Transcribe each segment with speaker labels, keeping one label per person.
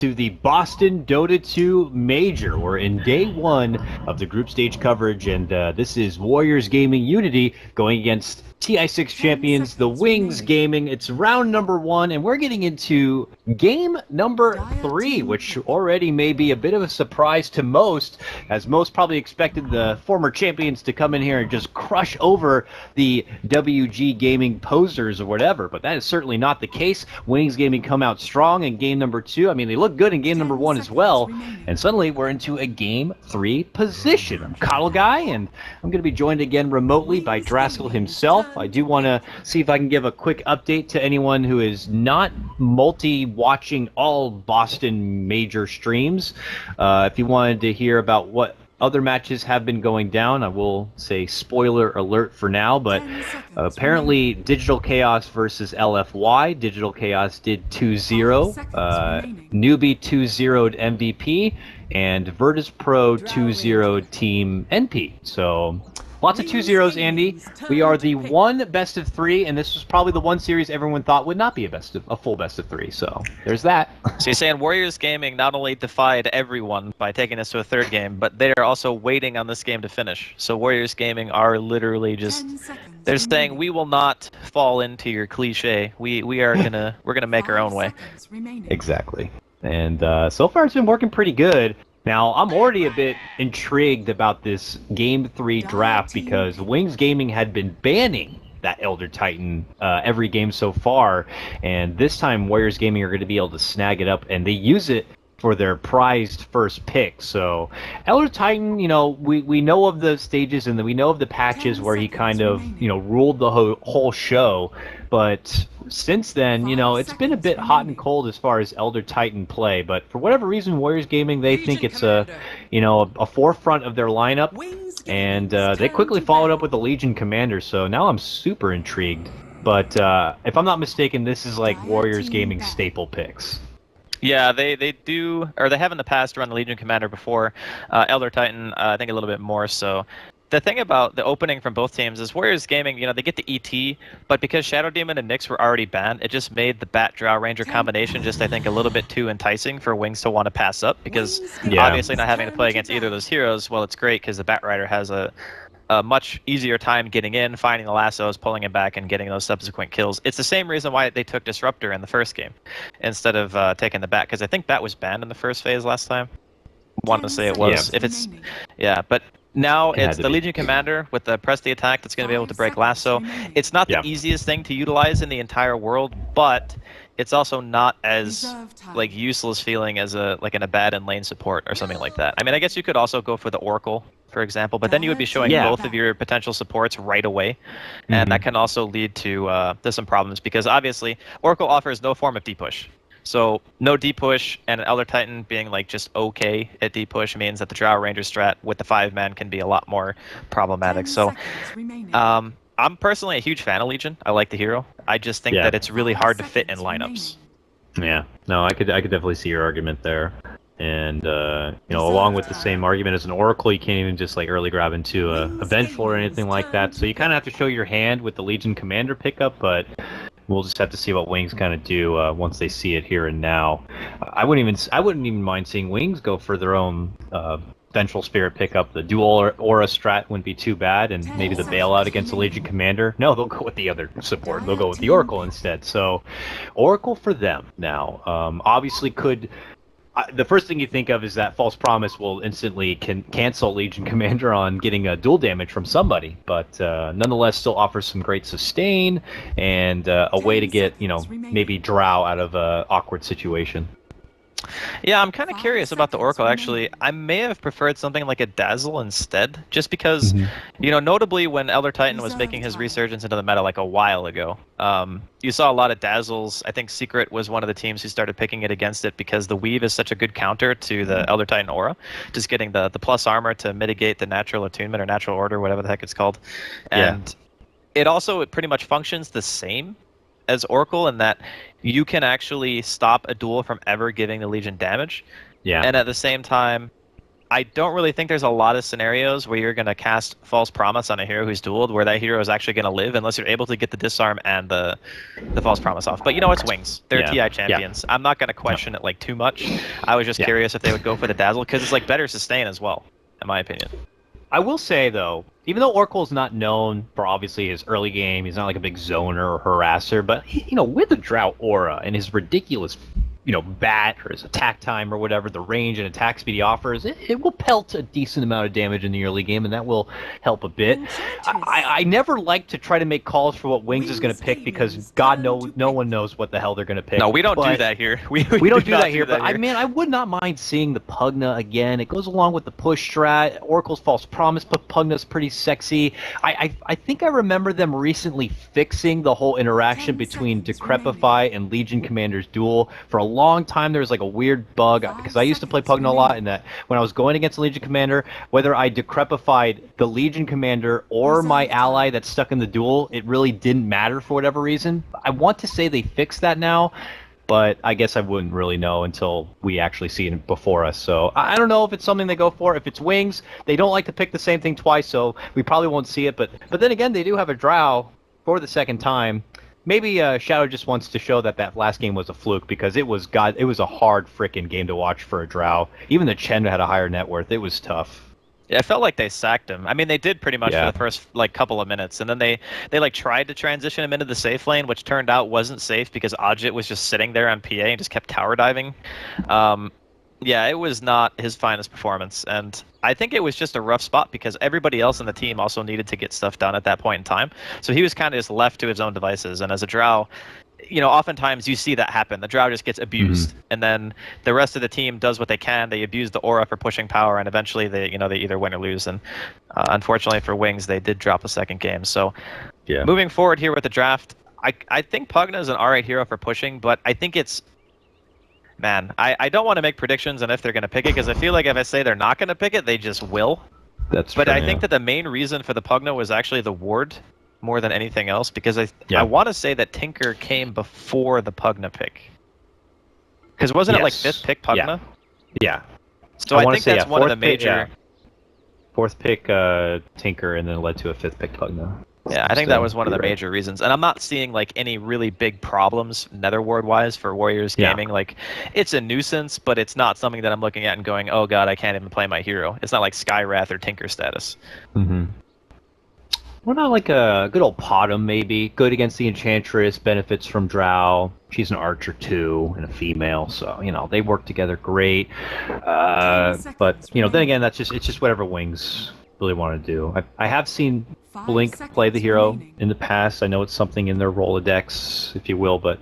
Speaker 1: to the Boston Dota 2 Major. We're in day one of the group stage coverage, and this is Warriors Gaming Unity going against TI6 champions, the Wings Gaming. It's round number one, and we're getting into game number 3, which already may be a bit of a surprise to most, as most probably expected the former champions to come in here and just crush over the WG Gaming posers or whatever, but that is certainly not the case. Wings Gaming come out strong in game number 2. I mean, they look good in game number 1 as well, and suddenly we're into a game 3 position. I'm Kardel Guy, and I'm going to be joined again remotely by Draskell himself. I do want to see if I can give a quick update to anyone who is not multi-watching all Boston major streams. If you wanted to hear about what other matches have been going down, I will say spoiler alert for now, but apparently Digital Chaos versus LFY. Digital Chaos did 2-0. Newbie 2-0'd MVP, and Virtus Pro 2-0'd Team NP. So lots of 2-0s, Andy. We are the one best of 3, and this was probably the one series everyone thought would not be a full best of 3. So there's that.
Speaker 2: So you're saying Warriors Gaming not only defied everyone by taking us to a third game, but they are also waiting on this game to finish. So Warriors Gaming are literally just, they're saying we will not fall into your cliche. We're gonna make our own way.
Speaker 1: Exactly. And so far it's been working pretty good. Now, I'm already a bit intrigued about this Game 3 draft because Wings Gaming had been banning that Elder Titan every game so far, and this time Warriors Gaming are going to be able to snag it up, and they use it for their prized first pick. So Elder Titan, you know, we know of the stages and we know of the patches where he kind of, you know, ruled the whole show, but since then, you know, it's been a bit hot and cold as far as Elder Titan play, but for whatever reason, Warriors Gaming, they think it's a forefront of their lineup, and they quickly followed up with the Legion Commander, so now I'm super intrigued. But if I'm not mistaken, this is like Warriors Gaming staple picks.
Speaker 2: Yeah, they do, or they have in the past run the Legion Commander before. Elder Titan, I think a little bit more so. The thing about the opening from both teams is Warriors Gaming, you know, they get the ET, but because Shadow Demon and Nyx were already banned, it just made the Bat Drow Ranger combination just, I think, a little bit too enticing for Wings to want to pass up, because obviously not having to play against either of those heroes, well, it's great because the Bat Rider has a much easier time getting in, finding the lassos, pulling him back, and getting those subsequent kills. It's the same reason why they took Disruptor in the first game instead of taking the Bat, because I think Bat was banned in the first phase last time. Wanted to say it was.
Speaker 1: Yeah.
Speaker 2: If it's, yeah, but now it's the Legion Commander with the press the attack that's going to be able to break lasso. It's not the easiest thing to utilize in the entire world, but it's also not as like useless feeling as an Abaddon lane support or something like that. I mean, I guess you could also go for the Oracle, for example, but then you would be showing both of your potential supports right away, and that can also lead to some problems, because obviously Oracle offers no form of D-push. So no D-push and an Elder Titan being like just okay at D-push means that the Drow Ranger strat with the 5-man can be a lot more problematic. So I'm personally a huge fan of Legion. I like the hero. I just think that it's really hard to fit in lineups.
Speaker 1: Yeah, no, I could definitely see your argument there. And, you know, along with the same argument as an Oracle, you can't even just, like, early grab into a Vengeful or anything like that. So you kind of have to show your hand with the Legion Commander pickup, but we'll just have to see what Wings kind of do once they see it here and now. I wouldn't even mind seeing Wings go for their own Vengeful Spirit pickup. The dual aura strat wouldn't be too bad, and maybe the bailout against the Legion Commander. No, they'll go with the other support. They'll go with the Oracle instead. So Oracle for them now. Obviously could... the first thing you think of is that False Promise will instantly cancel Legion Commander on getting a dual damage from somebody, but nonetheless still offers some great sustain and a way to get, you know, maybe Drow out of an awkward situation.
Speaker 2: Yeah, I'm kind of curious about the Oracle, actually. I may have preferred something like a Dazzle instead, just because, you know, notably when Elder Titan was making his resurgence into the meta like a while ago, you saw a lot of Dazzles. I think Secret was one of the teams who started picking it against it because the Weave is such a good counter to the Elder Titan Aura, just getting the plus armor to mitigate the natural attunement or natural order, whatever the heck it's called. And it pretty much functions the same as Oracle in that you can actually stop a duel from ever giving the Legion damage. Yeah. And at the same time, I don't really think there's a lot of scenarios where you're going to cast False Promise on a hero who's dueled where that hero is actually going to live unless you're able to get the Disarm and the False Promise off. But you know, it's Wings. They're TI champions. I'm not going to question it like too much. I was just curious if they would go for the Dazzle because it's like better sustain as well, in my opinion.
Speaker 1: I will say, though, even though Oracle's not known for obviously his early game, he's not like a big zoner or harasser, but, you know, with the Drow aura and his ridiculous, you know, bat or his attack time or whatever, the range and attack speed he offers, it will pelt a decent amount of damage in the early game, and that will help a bit. I never like to try to make calls for what Wings is going to pick because no one knows what the hell they're going to pick.
Speaker 2: No, we don't do that here. We
Speaker 1: don't do that here, but I would not mind seeing the Pugna again. It goes along with the push strat. Oracle's False Promise, but Pugna's pretty sexy. I think I remember them recently fixing the whole interaction between Decrepify and Legion Commander's duel. For a long time, there was like a weird bug, because I used to play Pugna a lot, and that when I was going against the Legion Commander, whether I Decrepified the Legion Commander or my ally that's stuck in the duel, it really didn't matter for whatever reason. I want to say they fixed that now, but I guess I wouldn't really know until we actually see it before us. So I don't know if it's something they go for. If it's Wings, they don't like to pick the same thing twice, so we probably won't see it. But then again, they do have a Drow for the second time. Maybe Shadow just wants to show that last game was a fluke, because it was a hard frickin' game to watch for a Drow. Even the Chen had a higher net worth. It was tough.
Speaker 2: Yeah, it felt like they sacked him. I mean, they did pretty much for the first like couple of minutes, and then they like tried to transition him into the safe lane, which turned out wasn't safe because Ajit was just sitting there on PA and just kept tower diving. Yeah, it was not his finest performance, and I think it was just a rough spot because everybody else in the team also needed to get stuff done at that point in time. So he was kind of just left to his own devices, and as a Drow, you know, oftentimes you see that happen. The Drow just gets abused, and then the rest of the team does what they can. They abuse the aura for pushing power, and eventually they either win or lose. And unfortunately for Wings, they did drop a second game. So moving forward here with the draft, I think Pugna is an alright hero for pushing, but I think it's... Man, I don't want to make predictions on if they're going to pick it, because I feel like if I say they're not going to pick it, they just will.
Speaker 1: But
Speaker 2: I think that the main reason for the Pugna was actually the ward more than anything else, because I want to say that Tinker came before the Pugna pick. Because wasn't it like 5th pick Pugna?
Speaker 1: Yeah.
Speaker 2: So I think that's one of the major...
Speaker 1: Fourth pick Tinker, and then it led to a 5th pick Pugna.
Speaker 2: Yeah, I think that was one of the major reasons. And I'm not seeing like any really big problems nether ward wise for Warriors gaming. Like, it's a nuisance, but it's not something that I'm looking at and going, oh god, I can't even play my hero. It's not like Skywrath or Tinker status.
Speaker 1: What about like a good old Potom, maybe? Good against the Enchantress, benefits from Drow. She's an archer too, and a female, so, you know, they work together great. But, you know, then again, it's just whatever Wings really want to do. I have seen Blink play the hero in the past. I know it's something in their Rolodex, if you will, but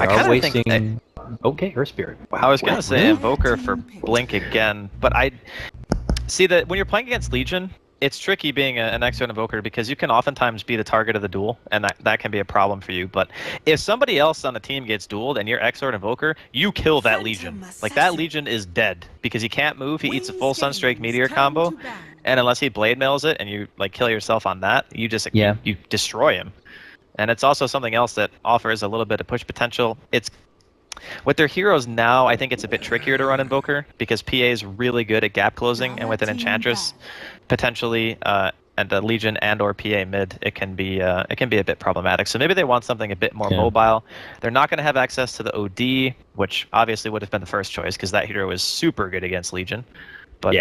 Speaker 2: I kind of think
Speaker 1: okay, Earth Spirit.
Speaker 2: Wow. I was gonna say Invoker for Blink again, but I see that when you're playing against Legion, it's tricky being an expert Invoker because you can oftentimes be the target of the duel, and that can be a problem for you. But if somebody else on the team gets dueled and you're Exort Invoker, you kill that Legion. Like, that Legion is dead because he can't move. He eats a full Sunstrake Meteor combo, and unless he blade mails it and you like kill yourself on that, you just you destroy him. And it's also something else that offers a little bit of push potential. It's with their heroes now, I think it's a bit trickier to run Invoker because PA is really good at gap closing, and with an Enchantress potentially and a Legion and or PA mid, it can be a bit problematic. So maybe they want something a bit more mobile. They're not going to have access to the OD, which obviously would have been the first choice because that hero is super good against Legion. But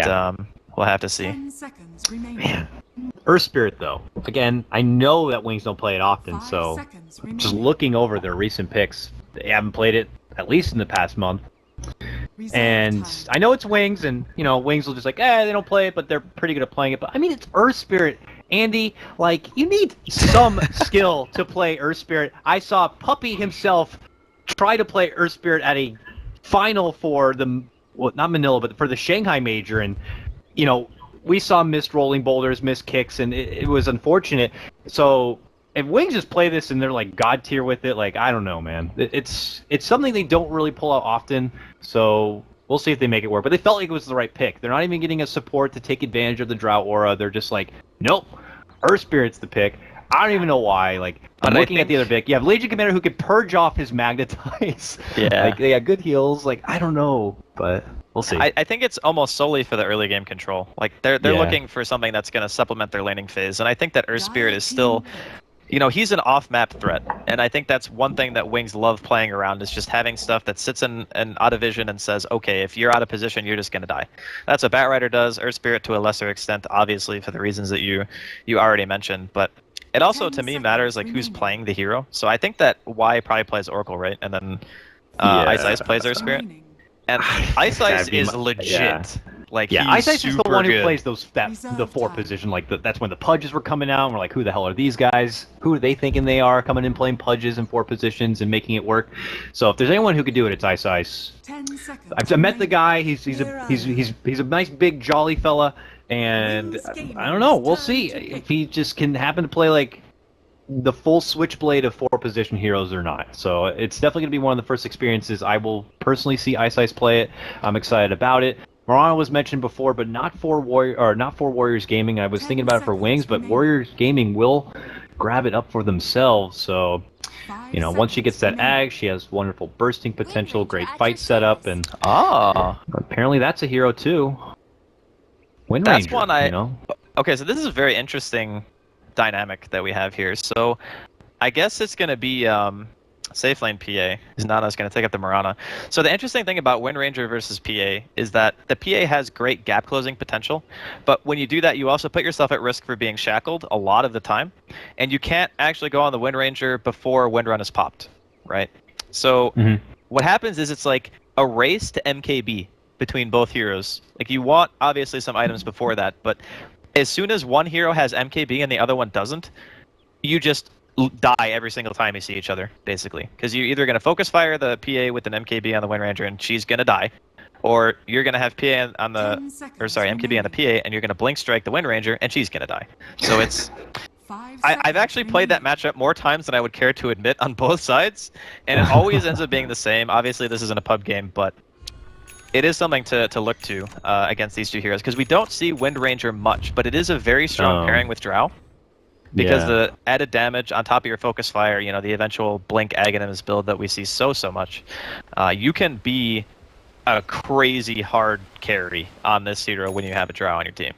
Speaker 2: we'll have to see.
Speaker 1: Man. Earth Spirit, though. Again, I know that Wings don't play it often, so just looking over their recent picks, they haven't played it at least in the past month. And I know it's Wings, and, you know, Wings will just like, they don't play it, but they're pretty good at playing it. But, I mean, it's Earth Spirit. Andy, like, you need some skill to play Earth Spirit. I saw Puppy himself try to play Earth Spirit at a final for the, well, not Manila, but for the Shanghai Major, and, you know, we saw missed rolling boulders, missed kicks, and it was unfortunate. So if Wings just play this and they're like god tier with it, like, I don't know, man. It's something they don't really pull out often. So we'll see if they make it work. But they felt like it was the right pick. They're not even getting a support to take advantage of the Drow aura. They're just like, nope, Earth Spirit's the pick. I don't even know why. Like, I'm looking at the other Vic. You have Legion Commander who can purge off his Magnetize.
Speaker 2: Yeah.
Speaker 1: Like, they got good heals. Like, I don't know, but we'll see.
Speaker 2: I think it's almost solely for the early game control. Like, they're looking for something that's going to supplement their laning phase, and I think that Earth Spirit is still... You know, he's an off-map threat, and I think that's one thing that Wings love playing around, is just having stuff that sits in out of vision and says, okay, if you're out of position, you're just going to die. That's what Batrider does, Earth Spirit to a lesser extent, obviously, for the reasons that you already mentioned, but it also, to me, matters, like, who's playing the hero. So I think that Y probably plays Oracle, right? And then Ice plays Earth Spirit. And Ice is legit.
Speaker 1: Yeah.
Speaker 2: Like,
Speaker 1: Ice is the one who plays the 4
Speaker 3: time.
Speaker 1: position. Like, that's when the Pudges were coming out, and we're like, who the hell are these guys? Who are they thinking they are, coming in playing Pudges in 4 positions and making it work? So if there's anyone who could do it, it's Ice.
Speaker 3: 10 seconds.
Speaker 1: I met the guy. He's a nice big jolly fella, and I don't know. We'll see if he just can happen to play like the full switchblade of 4 position heroes or not. So it's definitely going to be one of the first experiences I will personally see Ice play it. I'm excited about it. Morana was mentioned before, but not for Warriors Gaming. I was thinking about it for Wings, but Warriors Gaming will grab it up for themselves. So, you know, once she gets that ag, she has wonderful bursting potential, great fight setup, and apparently that's a hero too. Wind
Speaker 2: That's
Speaker 1: Ranger,
Speaker 2: one
Speaker 1: you know?
Speaker 2: Okay, so this is a very interesting dynamic that we have here. So I guess it's going to be safe lane PA. Nana's going to take up the Morana. So the interesting thing about Wind Ranger versus PA is that the PA has great gap closing potential, but when you do that, you also put yourself at risk for being shackled a lot of the time, and you can't actually go on the Wind Ranger before Wind Run is popped, right? So what happens is it's like a race to MKB between both heroes. Like, you want obviously some items before that, but as soon as one hero has MKB and the other one doesn't, you just die every single time you see each other, basically. Because you're either going to focus fire the PA with an MKB on the Wind Ranger and she's going to die, or you're going to have PA on the, MKB on the PA, and you're going to blink strike the Wind Ranger and she's going to die. So it's... I've actually played that matchup more times than I would care to admit on both sides, and it always ends up being the same. Obviously, this isn't a pub game, but it is something to look to against these two heroes, because we don't see Wind Ranger much, but it is a very strong pairing with Drow. Because the added damage on top of your focus fire, you know, the eventual blink agonist build that we see so much, you can be a crazy hard carry on this hero when you have a Drow on your team.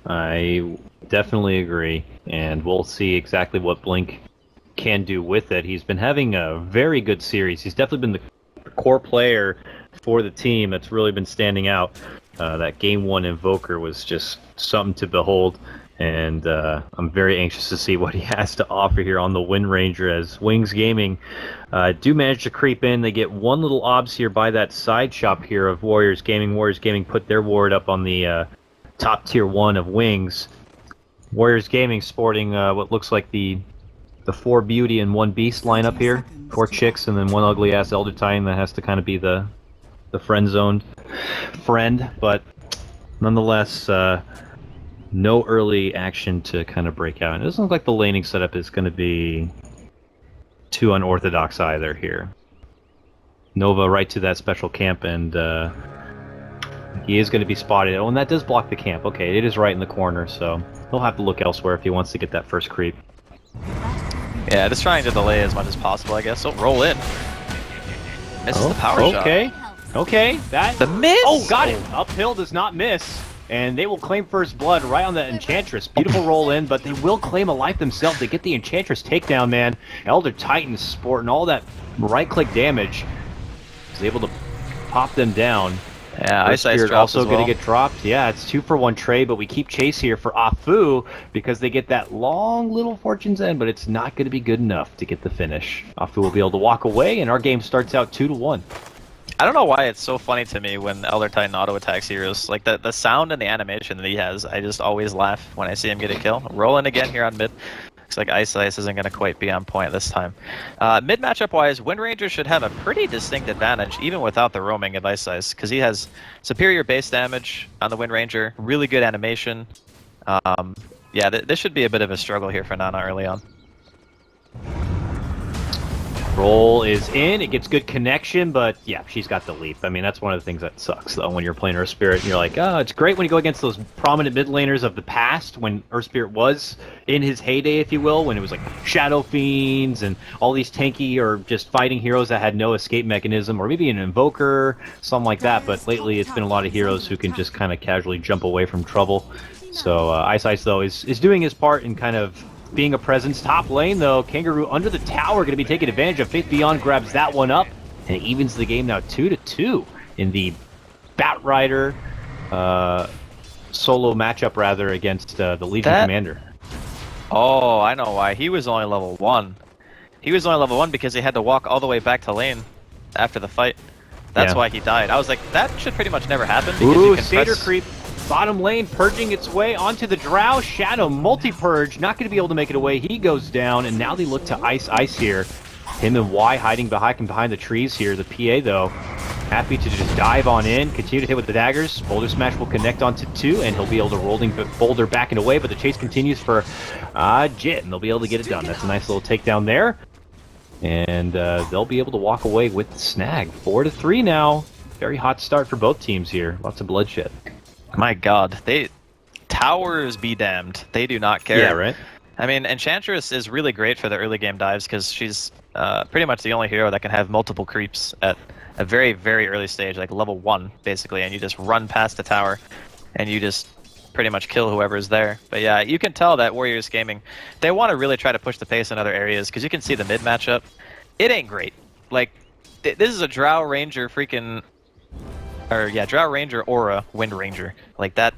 Speaker 1: I definitely agree, and we'll see exactly what Blink can do with it. He's been having a very good series. He's definitely been the core player for the team that's really been standing out. That Game 1 Invoker was just something to behold. And I'm very anxious to see what he has to offer here on the Wind Ranger, as Wings Gaming do manage to creep in. They get one little obs here by that side shop here of Warriors Gaming. Warriors Gaming put their ward up on the top tier 1 of Wings. Warriors Gaming sporting what looks like the 4 beauty and 1 beast lineup here. 4 chicks and then 1 ugly ass Elder Titan that has to kind of be the friend zoned friend, but nonetheless. No early action to kind of break out. And it doesn't look like the laning setup is going to be too unorthodox either here. Nova right to that special camp, and he is going to be spotted. Oh, and that does block the camp. Okay, it is right in the corner, so he'll have to look elsewhere if he wants to get that first creep.
Speaker 2: Yeah, just trying to delay as much as possible, I guess. So roll in. Misses the power shot.
Speaker 1: Okay, that...
Speaker 2: The miss!
Speaker 1: Oh, got it! Uphill does not miss. And they will claim first blood right on the Enchantress. Beautiful roll in, but they will claim a life themselves. They get the Enchantress takedown, man. Elder Titan sporting all that right-click damage. Is able to pop them down.
Speaker 2: Yeah, Ice Spirit
Speaker 1: also going to get dropped. Yeah, it's 2-for-1 trade, but we keep chase here for Afu because they get that long little Fortune's End, but it's not going to be good enough to get the finish. Afu will be able to walk away, and our game starts out 2-1.
Speaker 2: I don't know why it's so funny to me when Elder Titan auto attacks heroes. Like the sound and the animation that he has, I just always laugh when I see him get a kill. Rolling again here on mid. Looks like Ice isn't going to quite be on point this time. Mid matchup wise, Wind Ranger should have a pretty distinct advantage even without the roaming of Ice, because he has superior base damage on the Wind Ranger, really good animation. Yeah, this should be a bit of a struggle here for Nana early on.
Speaker 1: Roll is in, it gets good connection, but yeah, she's got the leap. I mean, that's one of the things that sucks, though, when you're playing Earth Spirit. You're like, oh, it's great when you go against those prominent mid laners of the past, when Earth Spirit was in his heyday, if you will, when it was like Shadow Fiends and all these tanky or just fighting heroes that had no escape mechanism, or maybe an Invoker, something like that, but lately it's been a lot of heroes who can just kind of casually jump away from trouble. So Ice Ice, though, is doing his part in kind of being a presence. Top lane, though, Kangaroo under the tower, going to be taking advantage of. Faith Beyond grabs that one up, and it evens the game now 2-2 in the Batrider solo matchup, rather, against the Legion Commander.
Speaker 2: Oh, I know why. He was only level 1. He was only level 1 because he had to walk all the way back to lane after the fight. That's why he died. I was like, that should pretty much never happen. Because you can
Speaker 1: Satyr creep. Bottom lane, purging its way onto the Drow. Shadow, multi-purge, not going to be able to make it away. He goes down, and now they look to Ice Ice here. Him and Y hiding behind the trees here. The PA, though, happy to just dive on in, continue to hit with the daggers. Boulder Smash will connect onto 2, and he'll be able to rolling Boulder back and away, but the chase continues for Jit, and they'll be able to get it done. That's a nice little takedown there. And they'll be able to walk away with the snag. 4-3 now. Very hot start for both teams here. Lots of bloodshed.
Speaker 2: My god, towers be damned. They do not care.
Speaker 1: Yeah, right?
Speaker 2: I mean, Enchantress is really great for the early game dives because she's pretty much the only hero that can have multiple creeps at a very, very early stage, like level 1, basically, and you just run past the tower, and you just pretty much kill whoever's there. But yeah, you can tell that Warriors Gaming, they want to really try to push the pace in other areas, because you can see the mid matchup. It ain't great. Like, this is a Drow Ranger freaking... Or, yeah, Drow Ranger Aura Wind Ranger. Like, that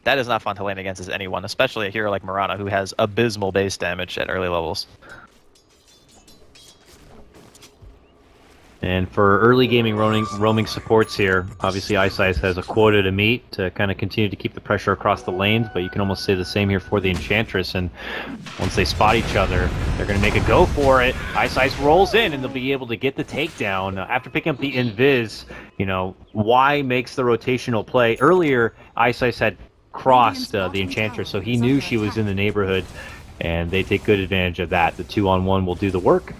Speaker 2: is not fun to lane against as anyone, especially a hero like Muerta, who has abysmal base damage at early levels.
Speaker 1: And for early gaming roaming supports here, obviously Ice Ice has a quota to meet to kind of continue to keep the pressure across the lanes, but you can almost say the same here for the Enchantress, and once they spot each other, they're going to make a go for it. Ice Ice rolls in, and they'll be able to get the takedown. After picking up the Invis, you know, Y makes the rotational play. Earlier, Ice Ice had crossed the Enchantress, so he knew she was in the neighborhood, and they take good advantage of that. The 2-on-1 will do the work.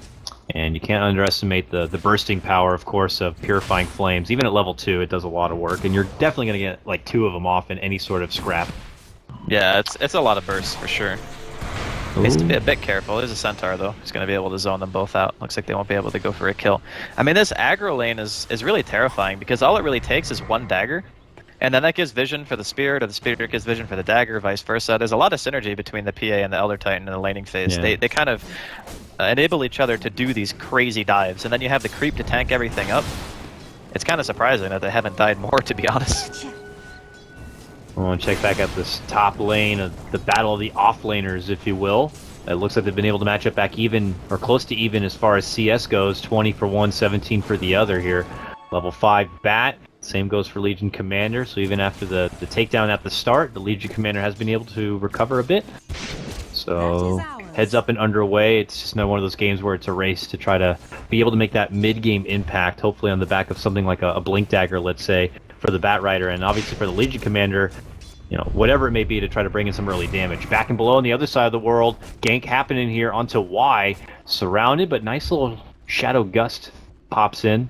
Speaker 1: And you can't underestimate the bursting power, of course, of Purifying Flames. Even at level 2, it does a lot of work, and you're definitely going to get like 2 of them off in any sort of scrap.
Speaker 2: Yeah, it's a lot of bursts for sure. Needs to be a bit careful. There's a Centaur, though. He's going to be able to zone them both out. Looks like they won't be able to go for a kill. I mean, this aggro lane is really terrifying, because all it really takes is one dagger, and then that gives vision for the Spirit, or the Spirit gives vision for the dagger, vice versa. There's a lot of synergy between the PA and the Elder Titan in the laning phase.
Speaker 1: Yeah.
Speaker 2: They kind of enable each other to do these crazy dives, and then you have the creep to tank everything up. It's kind of surprising that they haven't died more, to be honest.
Speaker 1: I want to check back at this top lane of the battle of the offlaners, if you will. It looks like they've been able to match up back even, or close to even as far as CS goes. 20 for one, 17 for the other here. Level 5 Bat. Same goes for Legion Commander, so even after the takedown at the start, the Legion Commander has been able to recover a bit. So, heads up and underway. It's just another one of those games where it's a race to try to be able to make that mid-game impact, hopefully on the back of something like a Blink Dagger, let's say, for the Batrider, and obviously for the Legion Commander, you know, whatever it may be, to try to bring in some early damage. Back and below on the other side of the world, gank happening here onto Y, surrounded, but nice little Shadow Gust pops in.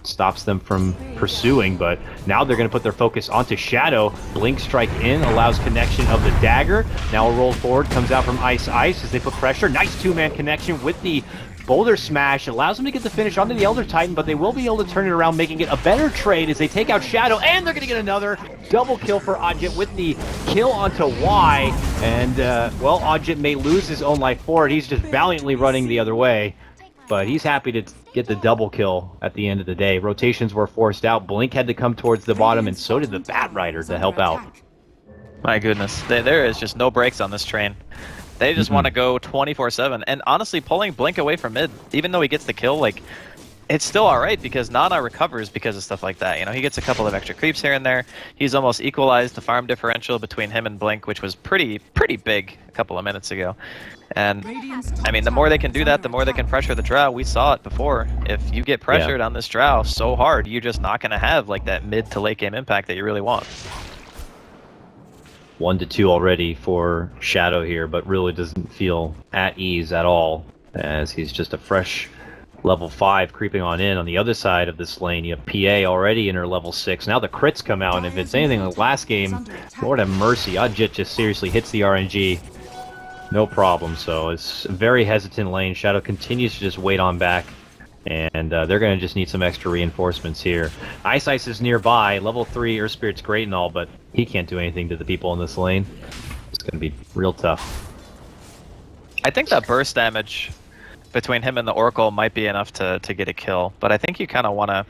Speaker 1: Stops them from pursuing, but now they're going to put their focus onto Shadow. Blink strike in, allows connection of the dagger. Now a roll forward comes out from Ice Ice as they put pressure. Nice two-man connection with the Boulder Smash. It allows them to get the finish onto the Elder Titan, but they will be able to turn it around, making it a better trade as they take out Shadow, and they're going to get another double kill for Odjit with the kill onto Y. And, well, Odjit may lose his own life for it. He's just valiantly running the other way. But he's happy to get the double kill at the end of the day. Rotations were forced out. Blink had to come towards the bottom, and so did the Batrider to help out.
Speaker 2: My goodness, there is just no brakes on this train. They just want to go 24/7. And honestly, pulling Blink away from mid, even though he gets the kill, like, it's still alright, because Nana recovers because of stuff like that. You know, he gets a couple of extra creeps here and there. He's almost equalized the farm differential between him and Blink, which was pretty big a couple of minutes ago. And, I mean, the more they can do that, the more they can pressure the Drow. We saw it before. If you get pressured on this Drow so hard, you're just not going to have, like, that mid to late game impact that you really want.
Speaker 1: 1-2 already for Shadow here, but really doesn't feel at ease at all, as he's just a fresh level 5 creeping on in. On the other side of this lane, you have PA already in her level 6. Now the crits come out, and if it's anything like last game, Lord have mercy, Odjit just seriously hits the RNG. No problem, so it's a very hesitant lane. Shadow continues to just wait on back, and they're going to just need some extra reinforcements here. Ice is nearby. Level 3 Earth Spirit's great and all, but he can't do anything to the people in this lane. It's going to be real tough.
Speaker 2: I think that burst damage between him and the Oracle might be enough to get a kill, but I think you kind of want to...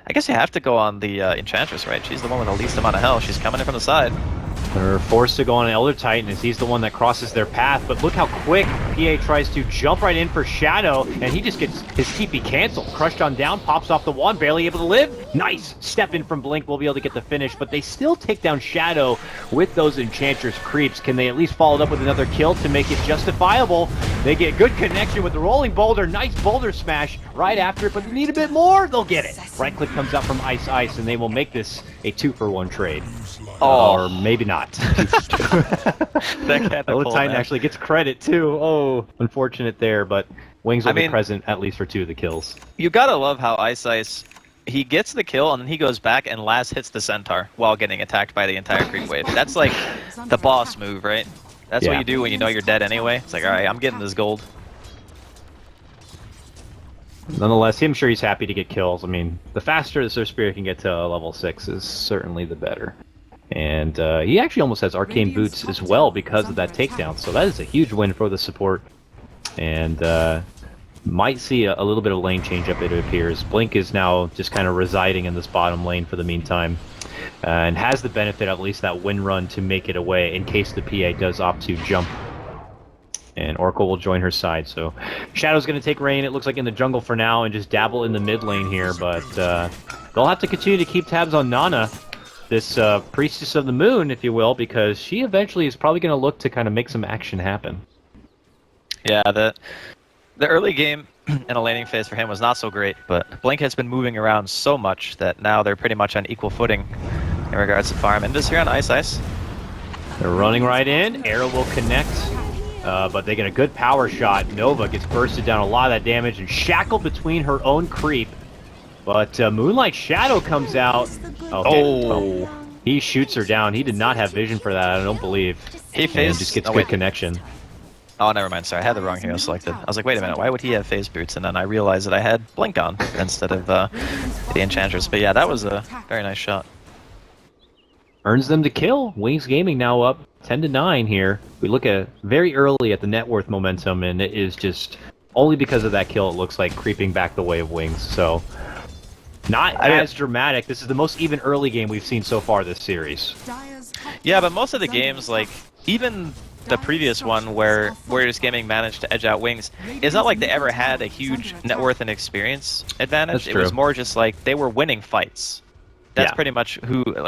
Speaker 2: I guess you have to go on the Enchantress, right? She's the one with the least amount of health. She's coming in from the side.
Speaker 1: They're forced to go on an Elder Titan as he's the one that crosses their path, but look how quick PA tries to jump right in for Shadow, and he just gets his TP canceled. Crushed on down, pops off the wand, barely able to live. Nice step in from Blink, will be able to get the finish, but they still take down Shadow with those Enchantress creeps. Can they at least follow it up with another kill to make it justifiable? They get good connection with the Rolling Boulder, nice boulder smash right after it, but they need a bit more, they'll get it. Right click comes out from Ice, and they will make this a 2-for-1 trade. Or maybe not.
Speaker 2: That
Speaker 1: Elder Titan actually gets credit too. Oh, unfortunate there, but Wings will be present at least for 2 of the kills.
Speaker 2: You gotta love how Ice, he gets the kill and then he goes back and last hits the Centaur while getting attacked by the entire creep wave. That's like the boss move, right? That's what you do when you know you're dead anyway. It's like, alright, I'm getting this gold.
Speaker 1: Nonetheless, I'm sure he's happy to get kills. I mean, the faster the Surf Spirit can get to level 6 is certainly the better. And he actually almost has Arcane Boots as well because of that takedown. So that is a huge win for the support. And might see a little bit of lane change up, it appears. Blink is now just kind of residing in this bottom lane for the meantime. And has the benefit of at least that win run to make it away in case the PA does opt to jump. And Oracle will join her side. So Shadow's going to take Rain, it looks like, in the jungle for now and just dabble in the mid lane here. But they'll have to continue to keep tabs on Nana, this Priestess of the Moon, if you will, because she eventually is probably going to look to kind of make some action happen. Yeah,
Speaker 2: the early game in a laning phase for him was not so great, but Blink has been moving around so much that now they're pretty much on equal footing in regards to farm. And this here on Ice.
Speaker 1: They're running right in. Arrow will connect, but they get a good power shot. Nova gets bursted down a lot of that damage and shackled between her own creep. But Moonlight Shadow comes out. Okay. Oh, he shoots her down. He did not have vision for that, I don't believe.
Speaker 2: He phased.
Speaker 1: Just gets good connection.
Speaker 2: Oh, never mind. Sorry, I had the wrong hero selected. I was like, wait a minute, why would he have phase boots? And then I realized that I had Blink on instead of the Enchantress. But yeah, that was a very nice shot.
Speaker 1: Earns them to kill. Wings Gaming now up 10-9 here. We look at very early at the net worth momentum, and it is just only because of that kill it looks like creeping back the way of Wings. So not as dramatic. This is the most even early game we've seen so far this series.
Speaker 2: Yeah, but most of the games, like, even the previous one where Warriors Gaming managed to edge out Wings, it's not like they ever had a huge net worth and experience advantage. It was more just like they were winning fights. That's pretty much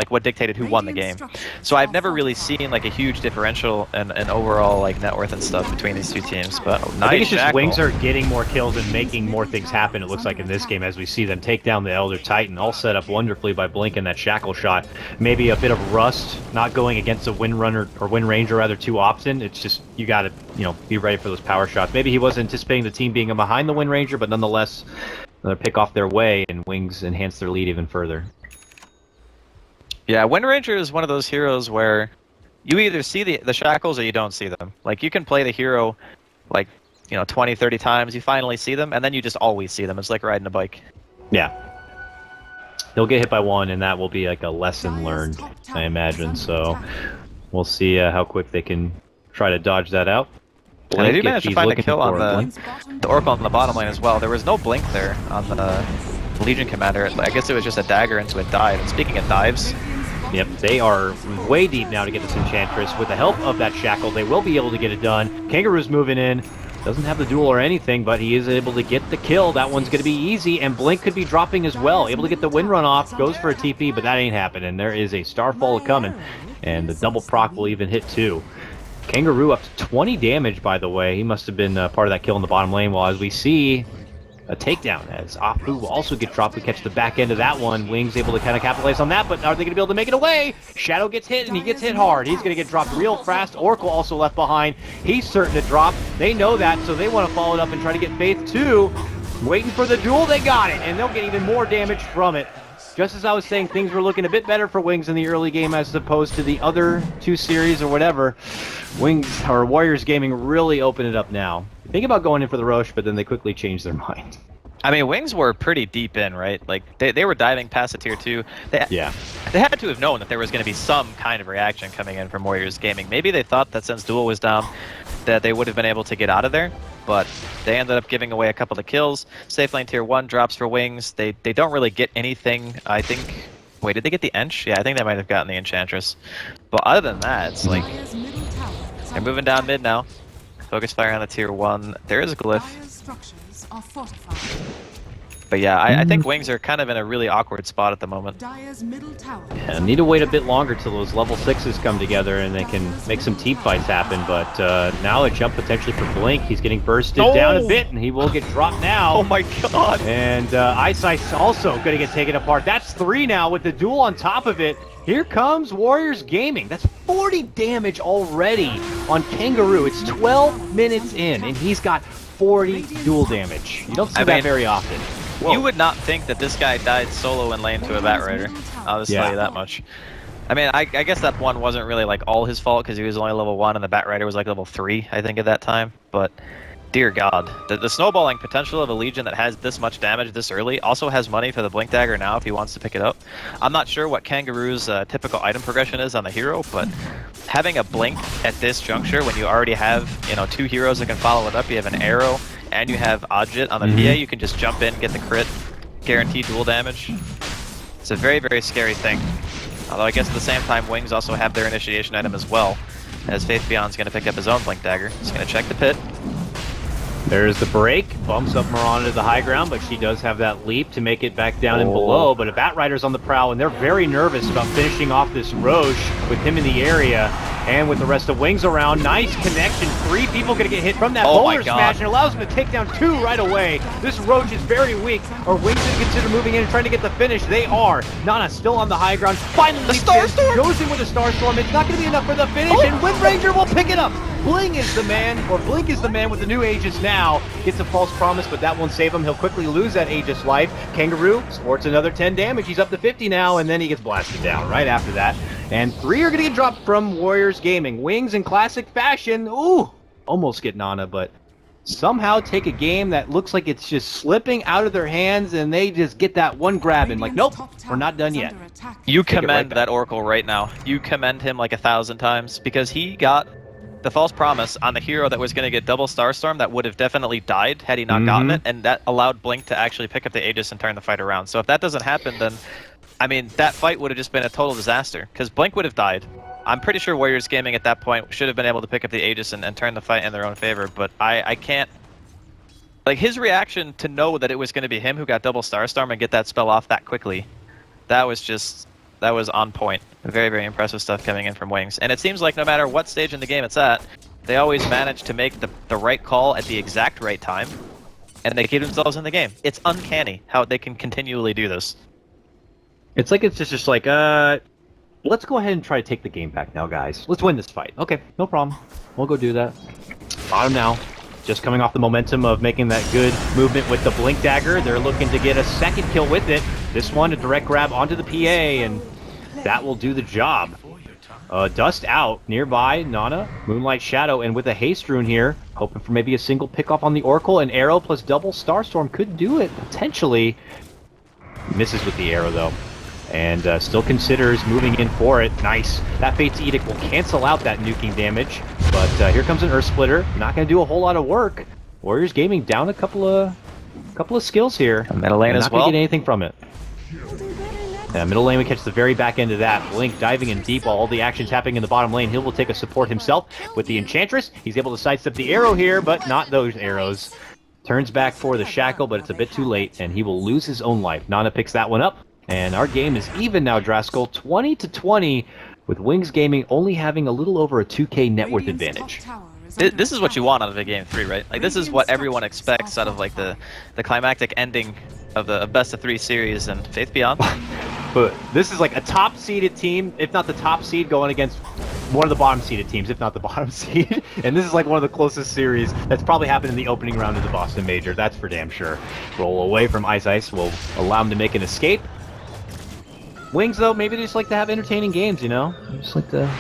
Speaker 2: what dictated who won the game. So I've never really seen like a huge differential and overall like net worth and stuff between these two teams. But nice.
Speaker 1: I think it's just Wings are getting more kills and making more things happen. It looks like in this game as we see them take down the Elder Titan, all set up wonderfully by Blink in that shackle shot. Maybe a bit of rust, not going against a Wind Runner or Wind Ranger rather too often. It's just you got to be ready for those power shots. Maybe he wasn't anticipating the team being behind the Wind Ranger, but nonetheless, another pick off their way and Wings enhance their lead even further.
Speaker 2: Yeah, Wind Ranger is one of those heroes where you either see the shackles or you don't see them. Like, you can play the hero, like, 20, 30 times, you finally see them, and then you just always see them. It's like riding a bike.
Speaker 1: Yeah. He'll get hit by one, and that will be like a lesson learned, I imagine. So we'll see how quick they can try to dodge that out.
Speaker 2: Blink, they do manage to find a kill on the Oracle on the bottom lane as well. There was no Blink there on the Legion Commander. I guess it was just a dagger into a dive. And speaking of dives...
Speaker 1: Yep, they are way deep now to get this Enchantress. With the help of that shackle, they will be able to get it done. Kangaroo's moving in. Doesn't have the duel or anything, but he is able to get the kill. That one's going to be easy, and Blink could be dropping as well. Able to get the wind run off. Goes for a TP, but that ain't happening. There is a Starfall coming, and the double proc will even hit too. Kangaroo up to 20 damage, by the way. He must have been part of that kill in the bottom lane, while as we see a takedown as Apu will also get dropped. We catch the back end of that one. Wings able to kind of capitalize on that, but are they going to be able to make it away? Shadow gets hit, and he gets hit hard. He's going to get dropped real fast. Oracle also left behind. He's certain to drop. They know that, so they want to follow it up and try to get Faith too. Waiting for the duel, they got it, and they'll get even more damage from it. Just as I was saying, things were looking a bit better for Wings in the early game as opposed to the other two series or whatever. Wings, or Warriors Gaming, really opened it up now. Think about going in for the Roche, but then they quickly changed their mind.
Speaker 2: I mean, Wings were pretty deep in, right? Like, they were diving past the tier 2. They had to have known that there was going to be some kind of reaction coming in from Warriors Gaming. Maybe they thought that since Duel was down, that they would have been able to get out of there, but they ended up giving away a couple of kills. Safe lane tier 1 drops for Wings. They don't really get anything, I think. Wait, did they get the Ench? Yeah, I think they might have gotten the Enchantress. But other than that, it's like, they're moving down mid now. Focus fire on the tier 1. There is a glyph. But yeah, I think Wings are kind of in a really awkward spot at the moment.
Speaker 1: Yeah, need to wait a bit longer till those level 6s come together and they can make some team fights happen, but now a jump potentially for Blink. He's getting bursted down a bit, and he will get dropped now.
Speaker 2: Oh my god!
Speaker 1: And Eyesight's also going to get taken apart. That's 3 now with the duel on top of it. Here comes Warriors Gaming. That's 40 damage already on Kangaroo. It's 12 minutes in, and he's got 40 duel damage. You don't see that very often. Whoa.
Speaker 2: You would not think that this guy died solo in lane to a Bat Rider. I'll just tell you that much. I mean, I guess that one wasn't really like all his fault because he was only level 1 and the Bat Rider was like level 3, I think, at that time. But dear God, the snowballing potential of a Legion that has this much damage this early also has money for the Blink Dagger now if he wants to pick it up. I'm not sure what Kangaroo's typical item progression is on the hero, but having a Blink at this juncture when you already have, you know, 2 heroes that can follow it up, you have an arrow and you have Odjit on the PA, you can just jump in, get the crit, guaranteed dual damage. It's a very, very scary thing. Although I guess at the same time, Wings also have their initiation item as well, as Faith Beyond's going to pick up his own Blink Dagger. He's going to check the pit.
Speaker 1: There's the break, bumps up Mirana to the high ground, but she does have that leap to make it back down and below. But a Bat Rider's on the prowl, and they're very nervous about finishing off this Roche with him in the area. And with the rest of Wings around, nice connection. 3 people gonna get hit from that boulder smash, and allows him to take down 2 right away. This Roche is very weak. Are Wings gonna consider moving in and trying to get the finish? They are. Nana still on the high ground. Finally, the Starstorm goes in with a Starstorm. It's not gonna be enough for the finish, and Windranger will pick it up. Blink is the man with the new Aegis now. Gets a false promise, but that won't save him. He'll quickly lose that Aegis life. Kangaroo sports another 10 damage. He's up to 50 now, and then he gets blasted down right after that. And 3 are going to get dropped from Warriors Gaming. Wings in classic fashion. Ooh, almost get Nana, but somehow take a game that looks like it's just slipping out of their hands, and they just get that one grab and like, nope, we're not done yet.
Speaker 2: You commend that Oracle right now. You commend him like 1,000 times, because he got the false promise on the hero that was going to get double Starstorm that would have definitely died had he not gotten it, and that allowed Blink to actually pick up the Aegis and turn the fight around. So if that doesn't happen, then, I mean, that fight would have just been a total disaster, because Blink would have died. I'm pretty sure Warriors Gaming at that point should have been able to pick up the Aegis and turn the fight in their own favor, but I can't... Like, his reaction to know that it was going to be him who got double Starstorm and get that spell off that quickly, that was just... That was on point. Very, very impressive stuff coming in from Wings. And it seems like no matter what stage in the game it's at, they always manage to make the right call at the exact right time, and they keep themselves in the game. It's uncanny how they can continually do this.
Speaker 1: It's like it's just like, let's go ahead and try to take the game back now, guys. Let's win this fight. Okay, no problem. We'll go do that. Bottom now. Just coming off the momentum of making that good movement with the Blink Dagger. They're looking to get a second kill with it. This one, a direct grab onto the PA, and that will do the job. Dust out nearby, Nana, Moonlight Shadow, and with a haste rune here, hoping for maybe a single pick off on the Oracle. An arrow plus double Starstorm could do it, potentially. Misses with the arrow, though. And still considers moving in for it. Nice. That Fate's Edict will cancel out that nuking damage. But here comes an Earth Splitter. Not going to do a whole lot of work. Warriors Gaming down a couple of skills here.
Speaker 2: Middle lane as well.
Speaker 1: Not going to get anything from it. Yeah, middle lane, we catch the very back end of that. Blink diving in deep while all the action's happening in the bottom lane. He will take a support himself with the Enchantress. He's able to sidestep the arrow here, but not those arrows. Turns back for the Shackle, but it's a bit too late, and he will lose his own life. Nana picks that one up, and our game is even now, Draskell, 20-20, with Wings Gaming only having a little over a 2K net worth advantage.
Speaker 2: This is what you want out of a game 3, right? Like, this is what everyone expects out of like the climactic ending of the best of 3 series and Faith Beyond.
Speaker 1: But this is like a top seeded team, if not the top seed, going against one of the bottom seeded teams, if not the bottom seed. And this is like one of the closest series that's probably happened in the opening round of the Boston Major. That's for damn sure. Roll away from Ice Ice will allow him to make an escape. Wings, though, maybe they just like to have entertaining games, you know? They just like to...